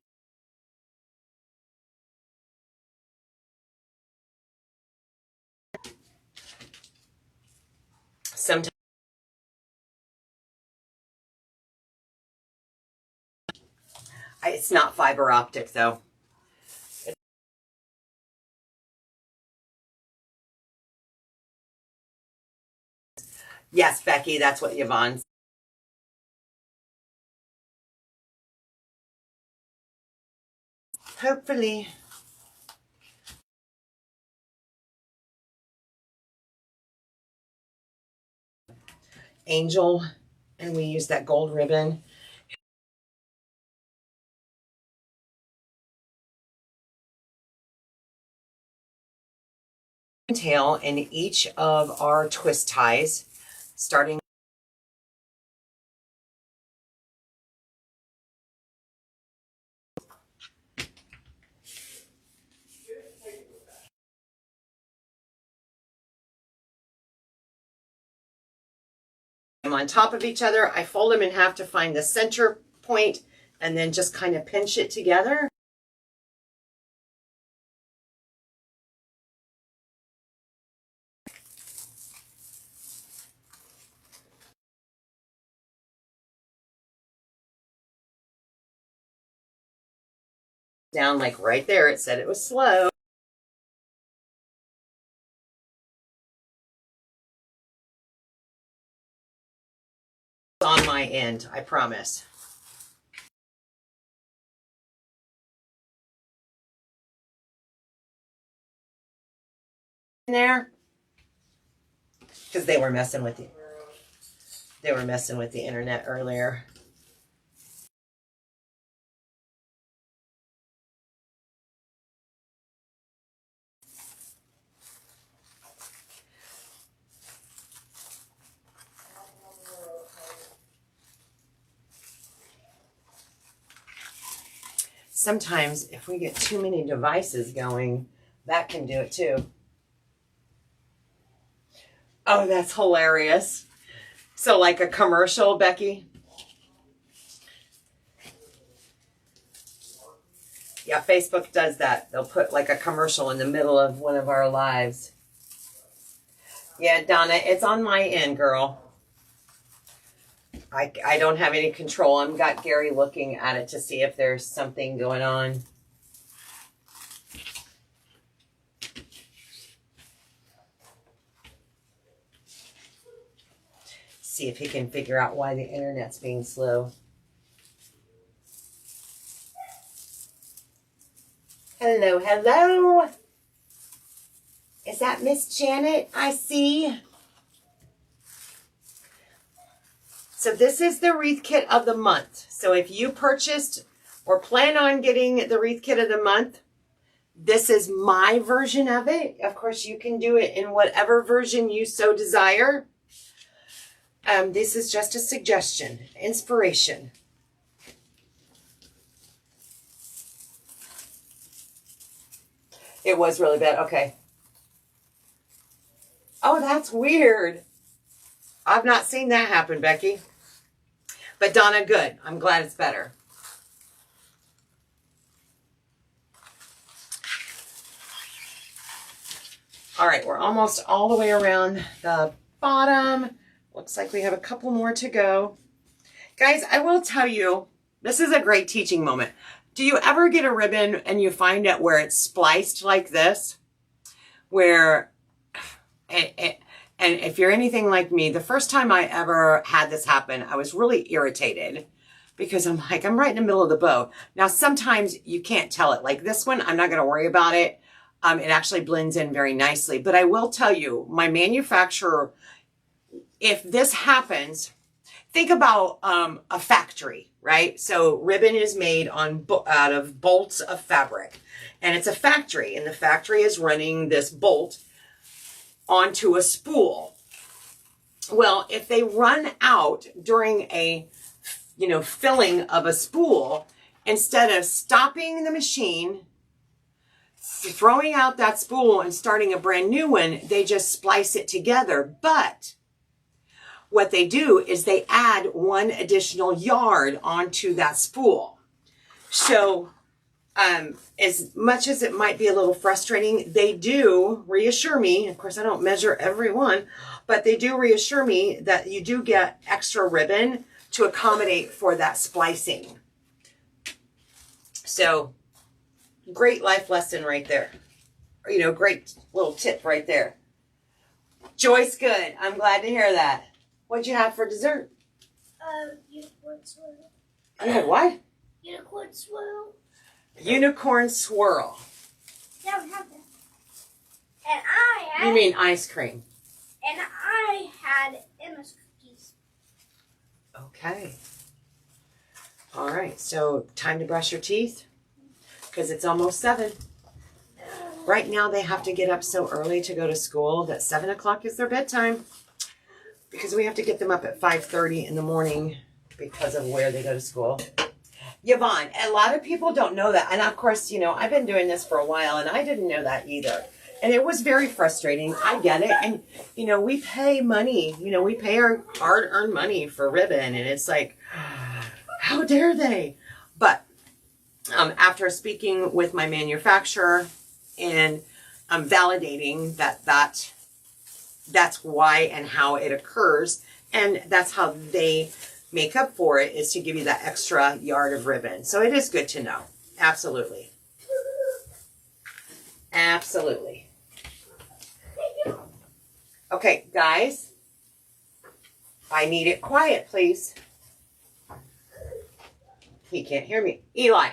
Sometimes it's not fiber optic, though. Yes, Becky, that's what Yvonne said. Hopefully. Angel, and we use that gold ribbon. Tail in each of our twist ties, starting on top of each other. I fold them in half to find the center point and then just kind of pinch it together. Down like right there. It said it was slow. On my end, I promise. In there, because they were messing with you. They were messing with the internet earlier. Sometimes if we get too many devices going, that can do it too. Oh, that's hilarious. So like a commercial, Becky? Yeah, Facebook does that. They'll put like a commercial in the middle of one of our lives. Yeah, Donna, it's on my end, girl. I don't have any control. I've got Gary looking at it to see if there's something going on. See if he can figure out why the internet's being slow. Hello, hello. Is that Miss Janet? I see. So this is the wreath kit of the month. So if you purchased or plan on getting the wreath kit of the month, This is my version of it. Of course, you can do it in whatever version you so desire. This is just a suggestion, inspiration. It was really bad. Okay. Oh, that's weird. I've not seen that happen, Becky. But Donna, good. I'm glad it's better. All right, we're almost all the way around the bottom. Looks like we have a couple more to go. Guys, I will tell you, this is a great teaching moment. Do you ever get a ribbon and you find it where it's spliced like this? Where, and if you're anything like me, the first time I ever had this happen, I was really irritated because I'm like, I'm right in the middle of the bow. Now, sometimes you can't tell it. Like this one, I'm not going to worry about it. It actually blends in very nicely. But I will tell you, my manufacturer, if this happens, think about a factory, right? So ribbon is made out of bolts of fabric. And it's a factory. And the factory is running this bolt onto a spool. Well, if they run out during a, filling of a spool, instead of stopping the machine, throwing out that spool and starting a brand new one, they just splice it together. But what they do is they add one additional yard onto that spool. So as much as it might be a little frustrating, they do reassure me, of course I don't measure every one, but they do reassure me that you do get extra ribbon to accommodate for that splicing. So great life lesson right there. Great little tip right there. Joyce, good. I'm glad to hear that. What'd you have for dessert? Unicorn swirl. You had what? Unicorn swirl. Unicorn swirl. Yeah, we have that. And I had... You mean ice cream? And I had Emma's cookies. Okay. All right. So time to brush your teeth because it's almost 7. Right now they have to get up so early to go to school that 7 o'clock is their bedtime because we have to get them up at 5:30 in the morning because of where they go to school. Yvonne, a lot of people don't know that. And of course, I've been doing this for a while and I didn't know that either. And it was very frustrating. I get it. And, we pay money, we pay our hard-earned money for ribbon. And it's like, how dare they? But after speaking with my manufacturer and validating that's why and how it occurs, and that's how they make up for it, is to give you that extra yard of ribbon. So it is good to know. Absolutely. Absolutely. Okay, guys, I need it quiet, please. He can't hear me. Eli.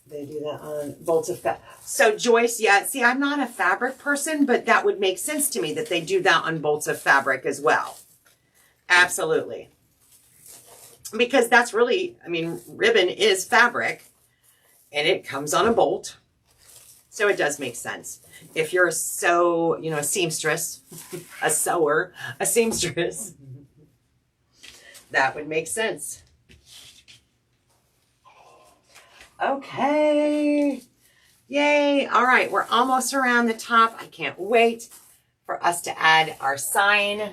They do that on bolts of fabric. So Joyce, yeah, see, I'm not a fabric person, but that would make sense to me that they do that on bolts of fabric as well. Absolutely. Because that's really, ribbon is fabric and it comes on a bolt. So it does make sense. If you're a seamstress, a sewer, a seamstress, that would make sense. Okay. Yay. All right. We're almost around the top. I can't wait for us to add our sign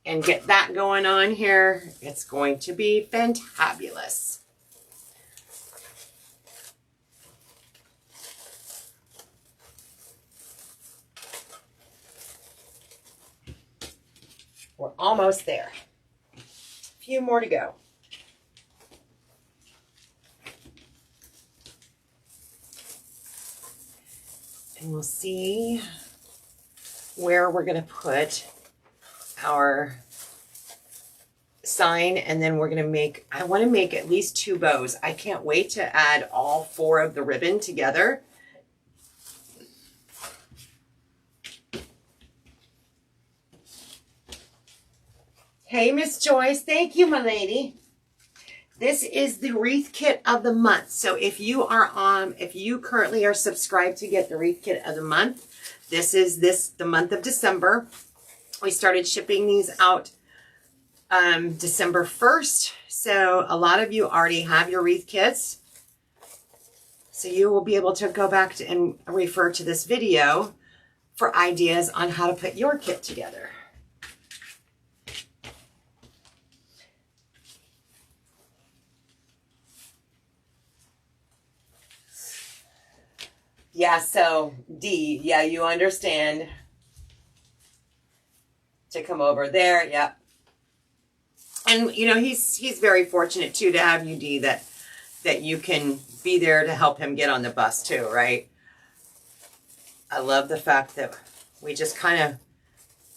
and get that going on here. It's going to be fantabulous. We're almost there. A few more to go. And we'll see where we're going to put our sign. And then we're going to I want to make at least 2 bows. I can't wait to add all 4 of the ribbon together. Hey, Miss Joyce. Thank you, my lady. This is the wreath kit of the month. So if you currently are subscribed to get the wreath kit of the month, this is the month of December. We started shipping these out December 1st. So a lot of you already have your wreath kits. So you will be able to go back and refer to this video for ideas on how to put your kit together. Yeah, so D, yeah, you understand to come over there. Yep. And you know, he's very fortunate too to have you, D, that you can be there to help him get on the bus too, right? I love the fact that we just kind of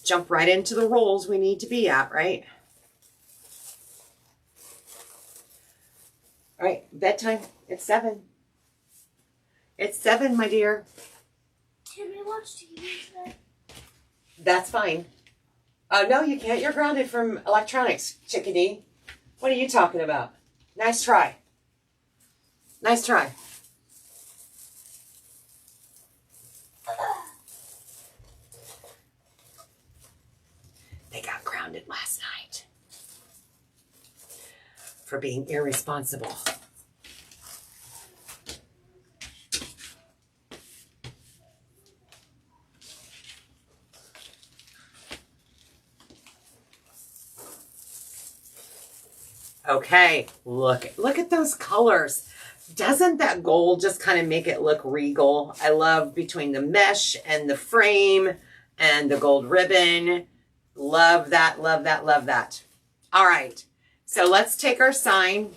jump right into the roles we need to be at, right? All right, bedtime. It's 7. It's 7, my dear. Can we watch TV today? That's fine. No, you can't. You're grounded from electronics, chickadee. What are you talking about? Nice try. Nice try. They got grounded last night for being irresponsible. Okay, look at those colors. Doesn't that gold just kind of make it look regal? I love between the mesh and the frame and the gold ribbon. Love that, love that, love that. All right, so let's take our sign.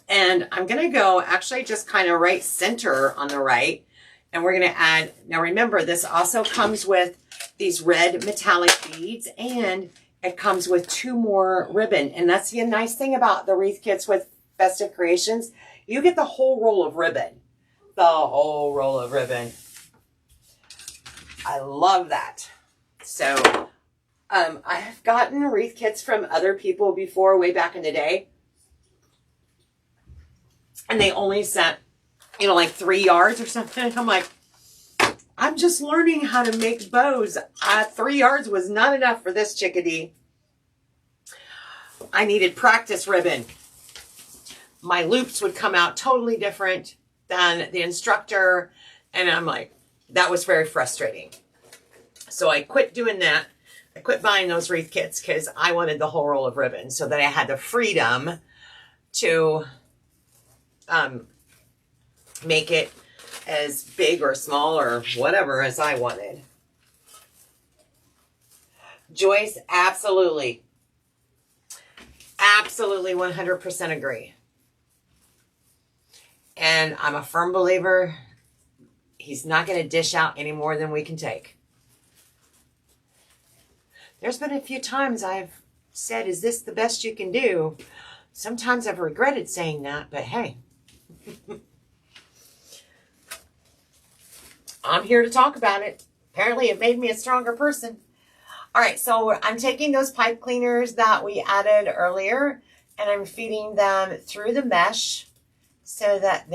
And I'm going to go actually just kind of right center on the right. And we're going to add, now remember, this also comes with these red metallic beads, and it comes with 2 more ribbon. And that's the nice thing about the wreath kits with Festive Creations. You get the whole roll of ribbon. The whole roll of ribbon. I love that. So I have gotten wreath kits from other people before, way back in the day. And they only sent, you know, like 3 yards or something. I'm like, I'm just learning how to make bows. 3 yards was not enough for this chickadee. I needed practice ribbon. My loops would come out totally different than the instructor. And I'm like, that was very frustrating. So I quit doing that. I quit buying those wreath kits because I wanted the whole roll of ribbon so that I had the freedom to make it as big or small or whatever as I wanted. Joyce, absolutely. Absolutely 100% agree. And I'm a firm believer he's not going to dish out any more than we can take. There's been a few times I've said, is this the best you can do? Sometimes I've regretted saying that, but hey. I'm here to talk about it. Apparently it made me a stronger person. All right, so I'm taking those pipe cleaners that we added earlier, and I'm feeding them through the mesh so that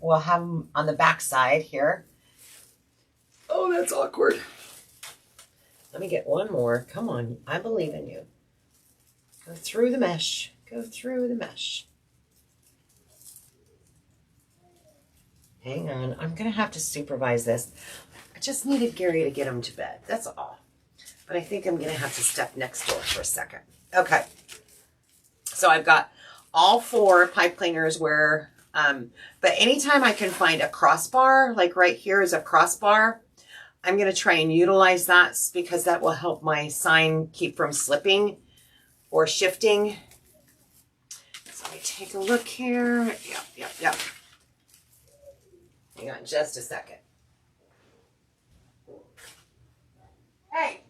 we'll have them on the back side here. Oh, that's awkward. Let me get one more. Come on, I believe in you. Go through the mesh. Go through the mesh. Hang on, I'm going to have to supervise this. I just needed Gary to get him to bed. That's all. But I think I'm going to have to step next door for a second. Okay. So I've got all 4 pipe cleaners where, but anytime I can find a crossbar, like right here is a crossbar, I'm going to try and utilize that because that will help my sign keep from slipping or shifting. So let me take a look here. Yep. Hang on just a second. Hey.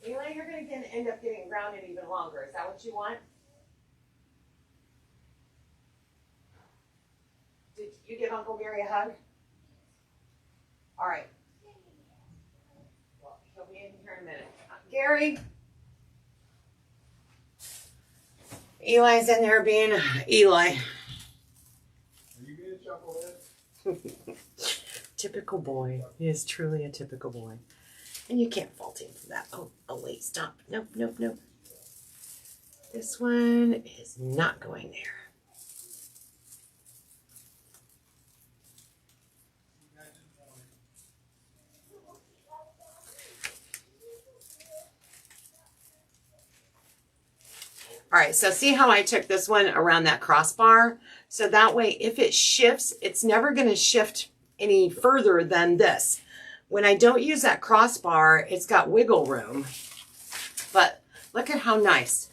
Eli, you're going to end up getting grounded even longer. Is that what you want? Did you give Uncle Gary a hug? All right. Well, he'll be in here in a minute. Gary. Eli's in there being Eli. Are you being chucklehead? Typical boy. He is truly a typical boy. And you can't fault him for that. Oh, wait, stop. Nope, nope, nope. This one is not going there. All right, so see how I took this one around that crossbar? So that way, if it shifts, it's never going to shift any further than this. When I don't use that crossbar, it's got wiggle room. But look at how nice.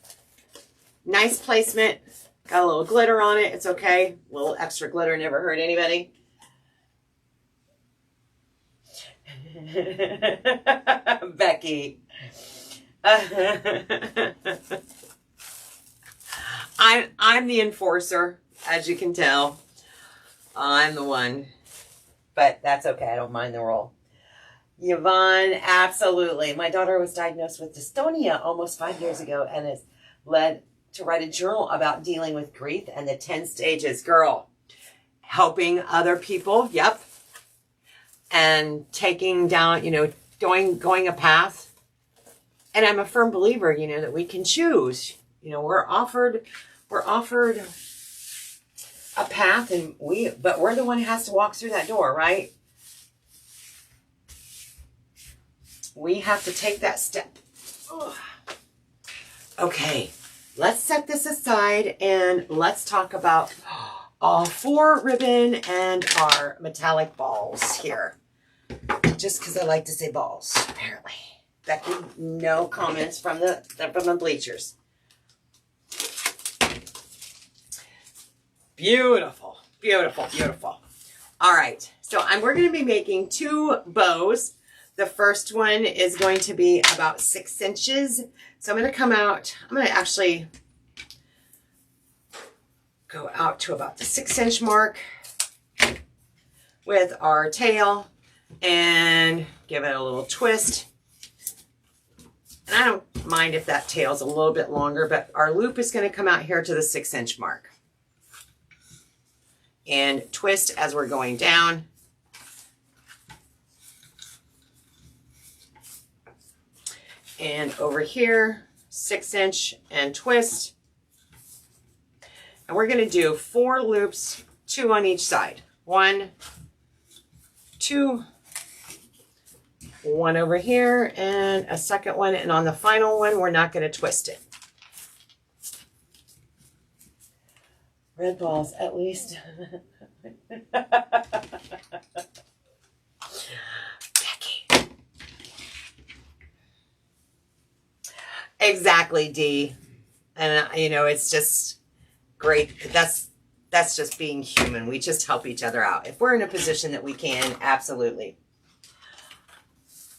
Nice placement. Got a little glitter on it. It's okay. A little extra glitter never hurt anybody. Becky. I'm the enforcer, as you can tell. I'm the one. But that's okay. I don't mind the role. Yvonne, absolutely. My daughter was diagnosed with dystonia almost 5 years ago and has led to write a journal about dealing with grief and the 10 stages. Girl, helping other people, yep. And taking down, going a path. And I'm a firm believer, that we can choose. We're offered a path, but we're the one who has to walk through that door, right? We have to take that step. Ugh. Okay, let's set this aside and let's talk about all 4 ribbon and our metallic balls here. Just because I like to say balls, apparently. Becky, no comments from the bleachers. Beautiful, beautiful, beautiful. All right, so we're going to be making 2 bows. The first one is going to be about 6 inches. So I'm going to actually go out to about the 6-inch mark with our tail and give it a little twist. And I don't mind if that tail's a little bit longer, but our loop is going to come out here to the 6-inch mark. And twist as we're going down. And over here, 6-inch and twist. And we're going to do 4 loops, 2 on each side. 1, 2, 1 over here, and a second one. And on the final one, we're not going to twist it. Red balls, at least. Becky. Exactly, Dee. And, it's just great. That's just being human. We just help each other out. If we're in a position that we can, absolutely.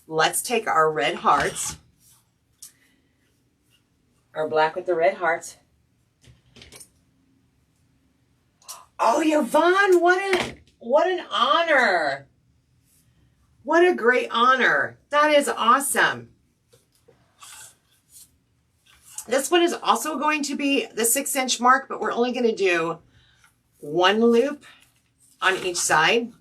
Let's take our red hearts, our black with the red hearts. Oh, Yvonne, what an honor. What a great honor. That is awesome. This one is also going to be the 6-inch mark, but we're only going to do 1 loop on each side.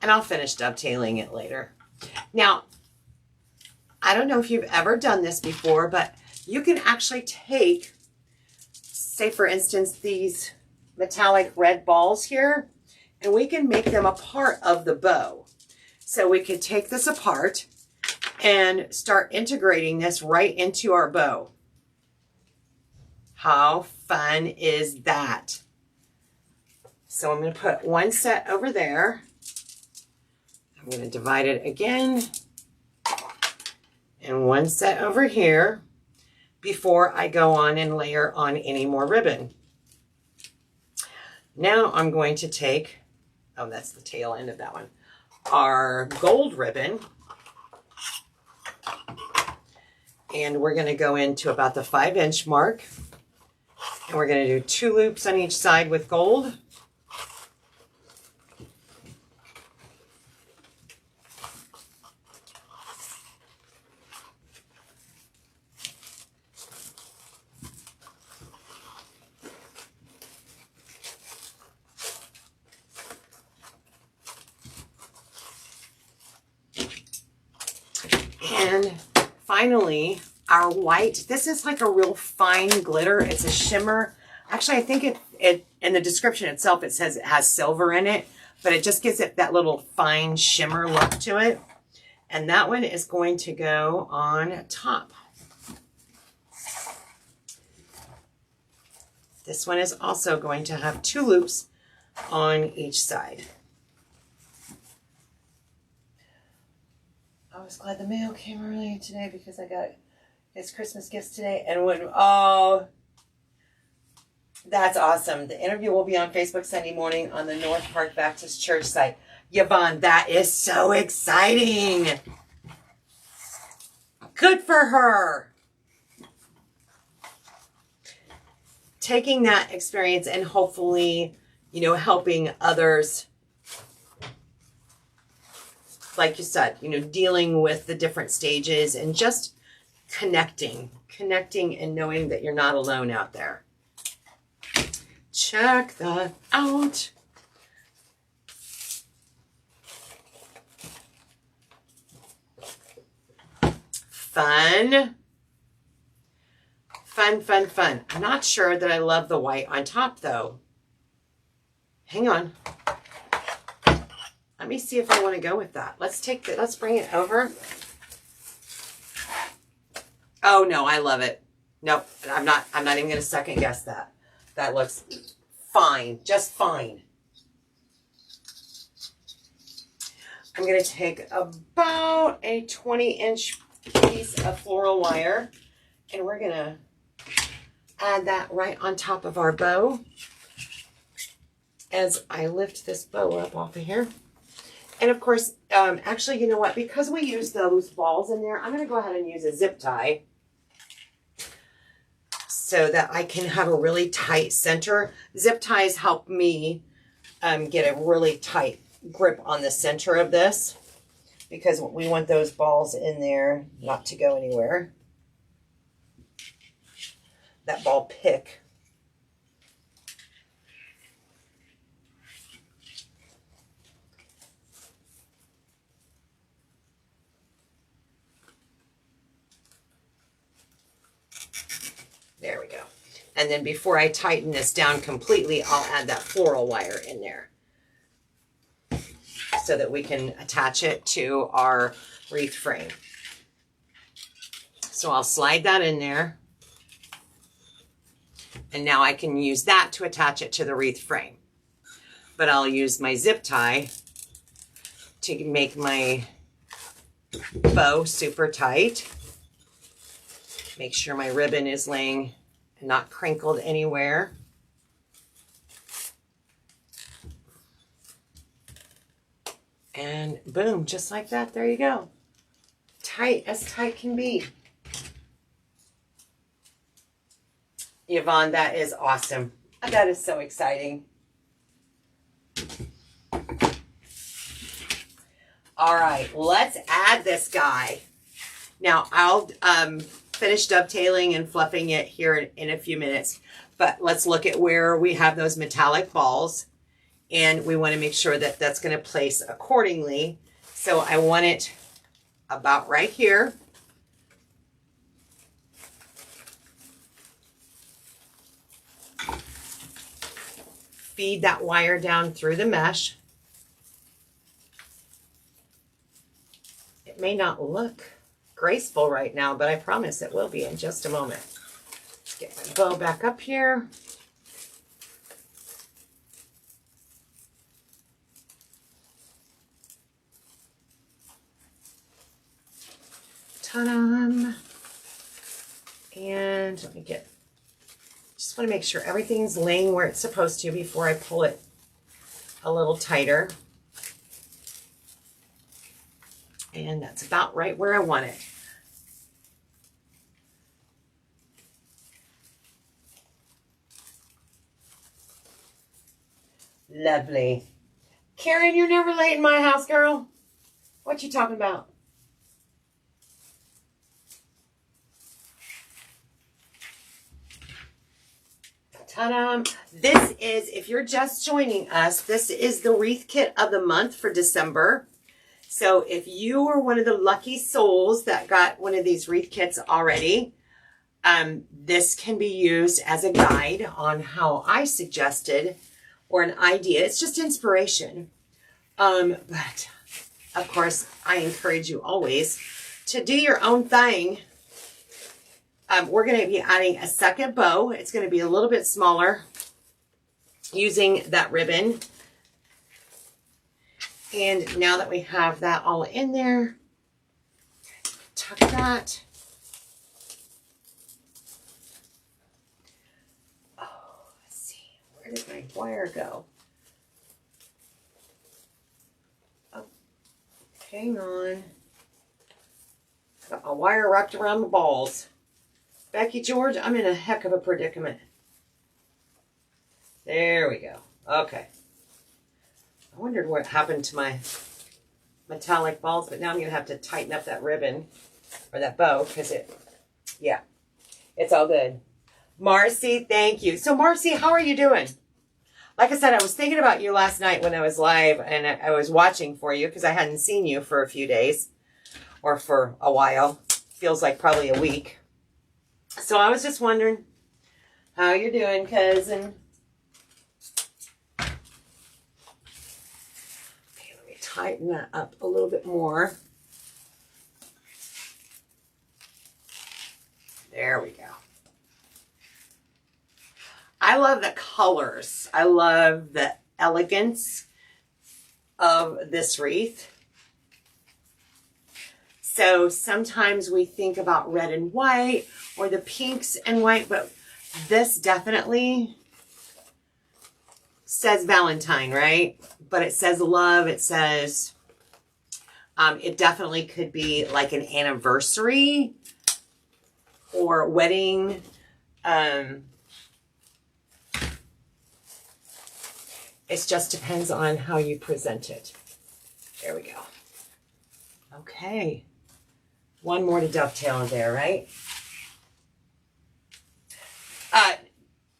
And I'll finish dovetailing it later. Now, I don't know if you've ever done this before, but you can actually take, say for instance, these metallic red balls here, and we can make them a part of the bow. So we could take this apart and start integrating this right into our bow. How fun is that? So I'm going to put 1 set over there. I'm going to divide it again, and 1 set over here before I go on and layer on any more ribbon. Now I'm going to take, oh, that's the tail end of that one, our gold ribbon, And we're going to go into about the 5-inch mark. And we're going to do 2 loops on each side with gold. And finally, our white. This is like a real fine glitter. It's a shimmer. Actually, I think it in the description itself, it says it has silver in it, but it just gives it that little fine shimmer look to it. And that one is going to go on top. This one is also going to have 2 loops on each side. I was glad the mail came early today because I got his Christmas gifts today. And when, oh, that's awesome. The interview will be on Facebook Sunday morning on the North Park Baptist Church site. Yvonne, that is so exciting. Good for her. Taking that experience and hopefully, you know, helping others, like you said, you know, dealing with the different stages and just connecting and knowing that you're not alone out there. Check that out. Fun. Fun. I'm not sure that I love the white on top though. Hang on. Let me see if I want to go with that. Let's bring it over. Oh no, I love it. Nope, I'm not even going to second guess that. That looks fine, just fine. I'm going to take about a 20-inch piece of floral wire and we're going to add that right on top of our bow as I lift this bow up off of here. And of course, actually, you know what? Because we use those balls in there, I'm going to go ahead and use a zip tie so that I can have a really tight center. Zip ties help me get a really tight grip on the center of this because we want those balls in there not to go anywhere. That ball pick. There we go. And then before I tighten this down completely, I'll add that floral wire in there so that we can attach it to our wreath frame. So I'll slide that in there. And now I can use that to attach it to the wreath frame. But I'll use my zip tie to make my bow super tight. Make sure my ribbon is laying and not crinkled anywhere. And boom, just like that, there you go. Tight as tight can be. Yvonne, that is awesome. That is so exciting. All right, let's add this guy. Now, I'll finish dovetailing and fluffing it here in a few minutes, but let's look at where we have those metallic balls, and we want to make sure that that's going to place accordingly. So I want it about right here. Feed that wire down through the mesh. It may not look graceful right now, but I promise it will be in just a moment. Let's get my bow back up here. Ta-da! And let me get, just want to make sure everything's laying where it's supposed to before I pull it a little tighter. And that's about right where I want it. Lovely. Karen, you're never late in my house, girl. What you talking about? Ta-da! This is, if you're just joining us, this is the wreath kit of the month for December. So if you were one of the lucky souls that got one of these wreath kits already, this can be used as a guide on how I suggested, or an idea. It's just inspiration. But of course, I encourage you always to do your own thing. We're going to be adding a second bow. It's going to be a little bit smaller using that ribbon. And now that we have that all in there, tuck that. Oh, let's see. Where did my wire go? Oh, hang on. Got my wire wrapped around my balls. Becky George, I'm in a heck of a predicament. There we go. Okay. I wondered what happened to my metallic balls, but now I'm going to have to tighten up that ribbon or that bow because yeah, it's all good. Marcy, thank you. So Marcy, how are you doing? Like I said, I was thinking about you last night when I was live and I was watching for you because I hadn't seen you for a few days or for a while. Feels like probably a week. So I was just wondering how you're doing, cousin. Okay, let me tighten that up a little bit more. There we go. I love the colors. I love the elegance of this wreath. So sometimes we think about red and white or the pinks and white, but this definitely says Valentine, right? But it says love. It says, it definitely could be like an anniversary or wedding. It just depends on how you present it. There we go. Okay. One more to dovetail in there, right?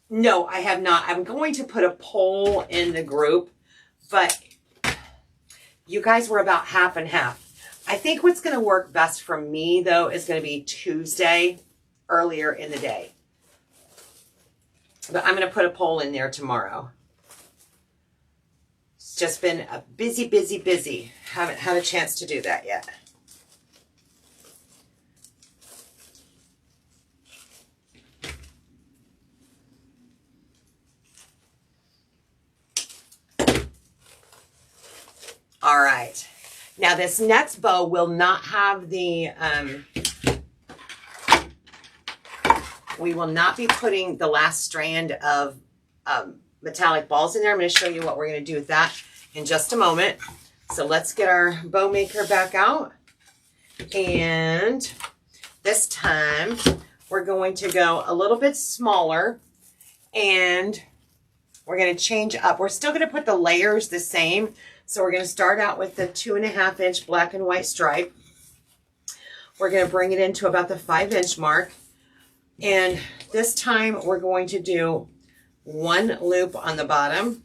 No, I have not. I'm going to put a poll in the group, but you guys were about half and half. I think what's going to work best for me, though, is going to be Tuesday, earlier in the day. But I'm going to put a poll in there tomorrow. It's just been a busy, busy, busy. Haven't had a chance to do that yet. All right. Now this next bow will not have the, we will not be putting the last strand of metallic balls in there. I'm going to show you what we're going to do with that in just a moment. So let's get our bow maker back out. And this time we're going to go a little bit smaller and we're going to change up. We're still going to put the layers the same. So we're going to start out with the 2.5 inch black and white stripe. We're going to bring it into about the 5 inch mark. And this time we're going to do one loop on the bottom.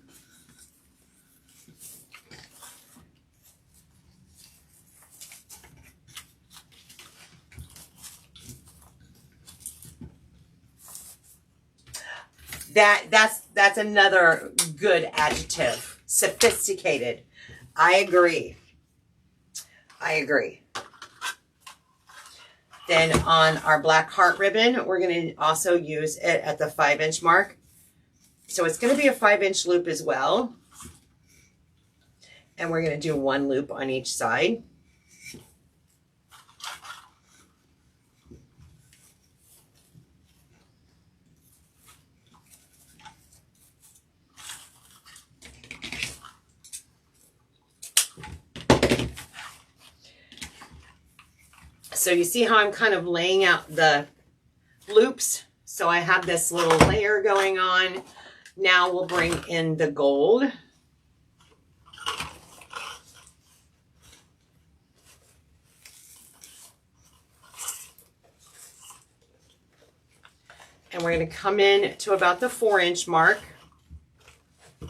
That's another good adjective. Sophisticated. I agree. I agree. Then on our black heart ribbon, we're going to also use it at the 5 inch mark. So it's going to be a 5 inch loop as well. And we're going to do one loop on each side. So you see how I'm kind of laying out the loops? So I have this little layer going on. Now we'll bring in the gold. And we're going to come in to about the 4-inch mark. I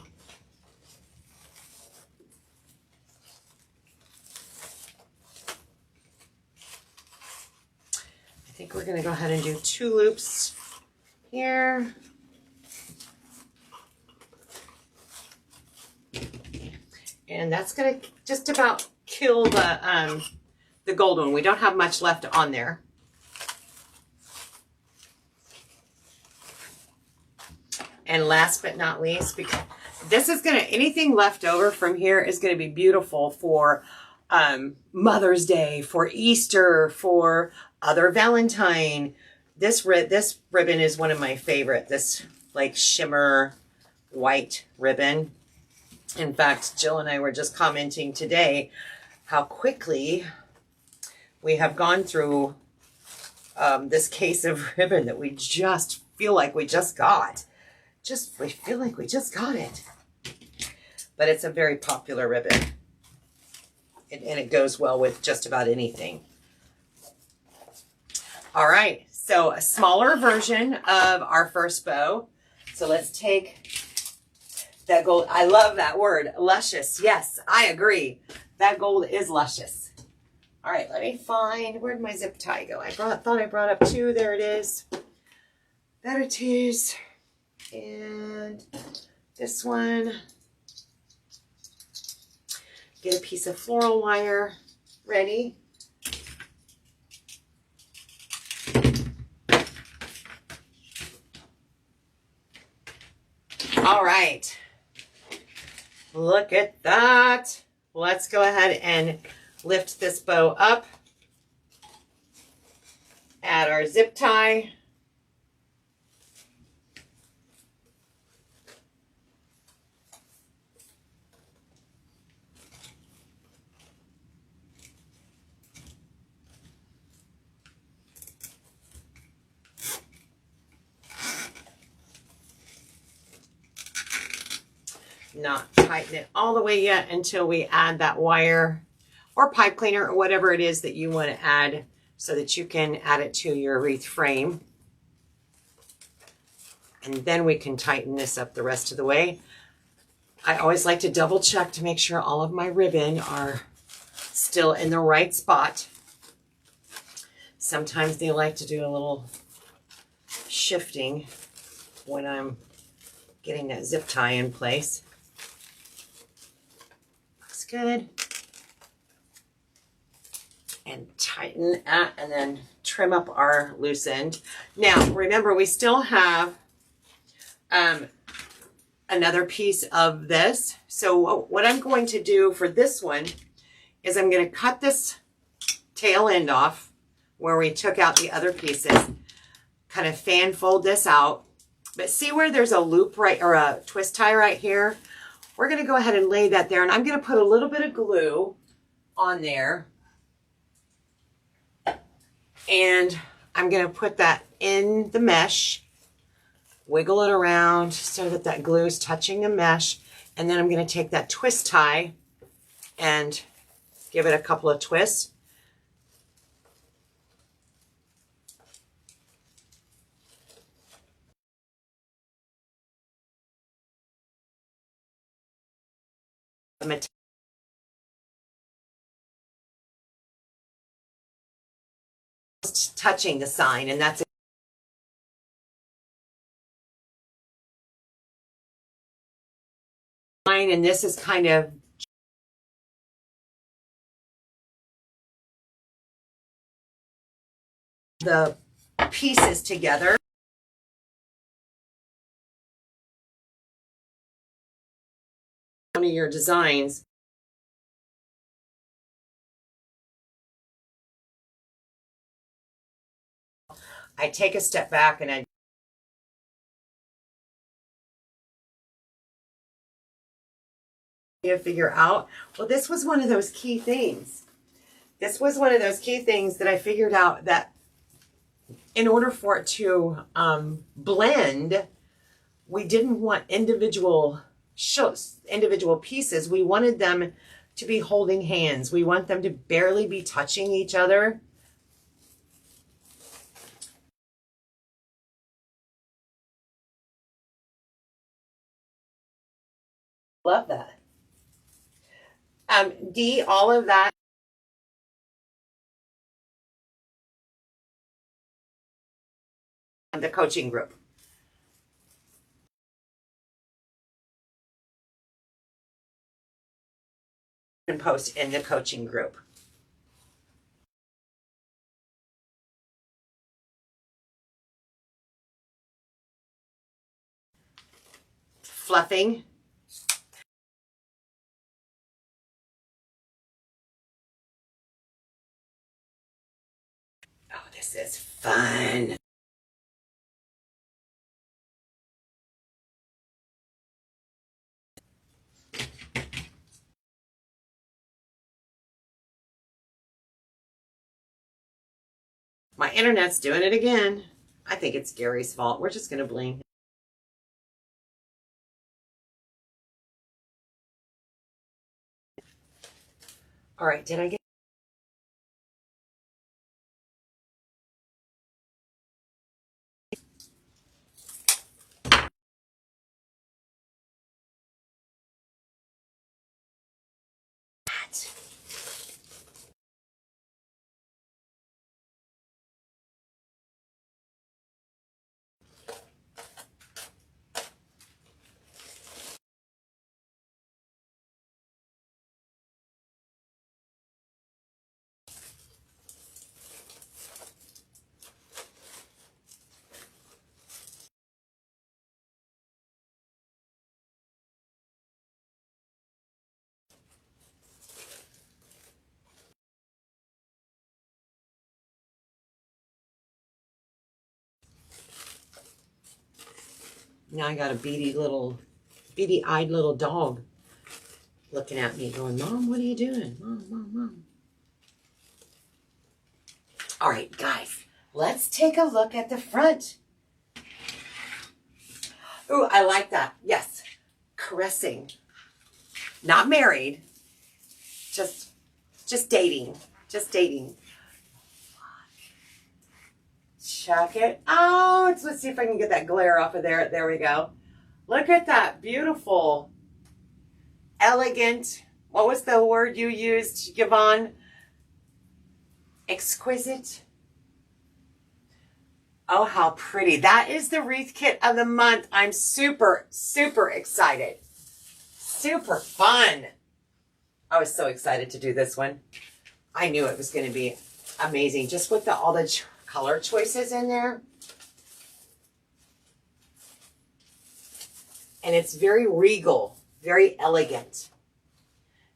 think we're going to go ahead and do 2 loops here. And that's going to just about kill the gold one. We don't have much left on there. And last but not least, because this is going to, anything left over from here is going to be beautiful for Mother's Day, for Easter, for other Valentine. This ribbon is one of my favorite, this like shimmer white ribbon. In fact, Jill and I were just commenting today how quickly we have gone through this case of ribbon that we just feel like we just got. We feel like we just got it. But it's a very popular ribbon. And it goes well with just about anything. All right, so a smaller version of our first bow. So let's take that gold. I love that word, luscious. Yes, I agree. That gold is luscious. All right, let me find, where'd my zip tie go? I thought I brought up 2. There it is. There it is. And this one. Get a piece of floral wire ready. All right. Look at that. Let's go ahead and lift this bow up. Add our zip tie. Not tighten it all the way yet until we add that wire or pipe cleaner or whatever it is that you want to add so that you can add it to your wreath frame. And then we can tighten this up the rest of the way. I always like to double check to make sure all of my ribbon are still in the right spot. Sometimes they like to do a little shifting when I'm getting that zip tie in place. Looks good. And tighten that and then trim up our loose end. Now, remember, we still have another piece of this. So what I'm going to do for this one is I'm going to cut this tail end off where we took out the other pieces, kind of fan fold this out. But see where there's a loop right, or a twist tie right here? We're going to go ahead and lay that there, and I'm going to put a little bit of glue on there. And I'm going to put that in the mesh, wiggle it around so that that glue is touching the mesh. And then I'm going to take that twist tie and give it a couple of twists. Touching the sign, and that's fine. And this is kind of the pieces together. One of your designs. I take a step back and I figure out, well, this was one of those key things. This was one of those key things that I figured out, that in order for it to blend, we didn't want individual pieces. We wanted them to be holding hands. We want them to barely be touching each other. Love that. D, all of that. The coaching group. And post in the coaching group. Fluffing. Oh, this is fun. My internet's doing it again. I think it's Gary's fault. We're just going to blame. All right, did I get? Now I got a beady-eyed little dog looking at me going, Mom, what are you doing? Mom, Mom, Mom. All right, guys, let's take a look at the front. Ooh, I like that. Yes, caressing. Not married, just dating, just dating. Check it out. Let's see if I can get that glare off of there. There we go. Look at that beautiful, elegant. What was the word you used, Yvonne? Exquisite. Oh, how pretty. That is the wreath kit of the month. I'm super, super excited. Super fun. I was so excited to do this one. I knew it was going to be amazing. Just with all the color choices in there. And it's very regal, very elegant.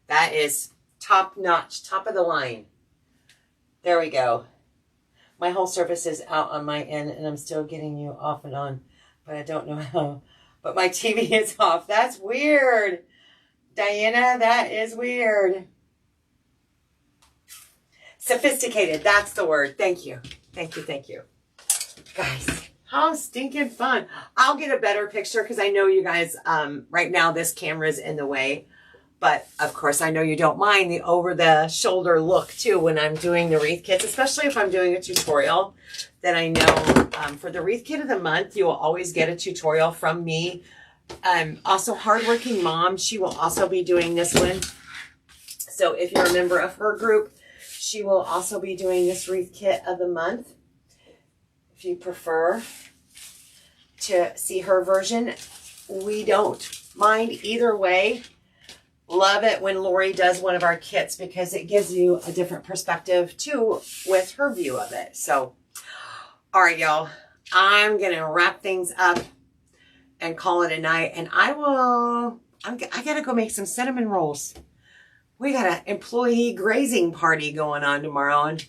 That is top notch, top of the line. There we go. My whole surface is out on my end and I'm still getting you off and on, but I don't know how. But my TV is off. That's weird. Diana, that is weird. Sophisticated, that's the word. Thank you. Thank you, thank you. Guys, how stinking fun. I'll get a better picture because I know you guys, right now this camera is in the way. But of course, I know you don't mind the over-the-shoulder look too when I'm doing the wreath kits, especially if I'm doing a tutorial. Then I know for the wreath kit of the month, you will always get a tutorial from me. Also, Hardworking Mom, she will also be doing this one. So if you're a member of her group, she will also be doing this wreath kit of the month. If you prefer to see her version, we don't mind either way. Love it when Lori does one of our kits because it gives you a different perspective too with her view of it. So, all right, y'all, I'm going to wrap things up and call it a night. And I got to go make some cinnamon rolls. We got an employee grazing party going on tomorrow, and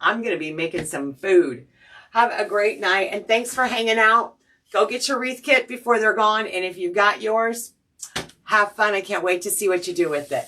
I'm going to be making some food. Have a great night, and thanks for hanging out. Go get your wreath kit before they're gone, and if you've got yours, have fun. I can't wait to see what you do with it.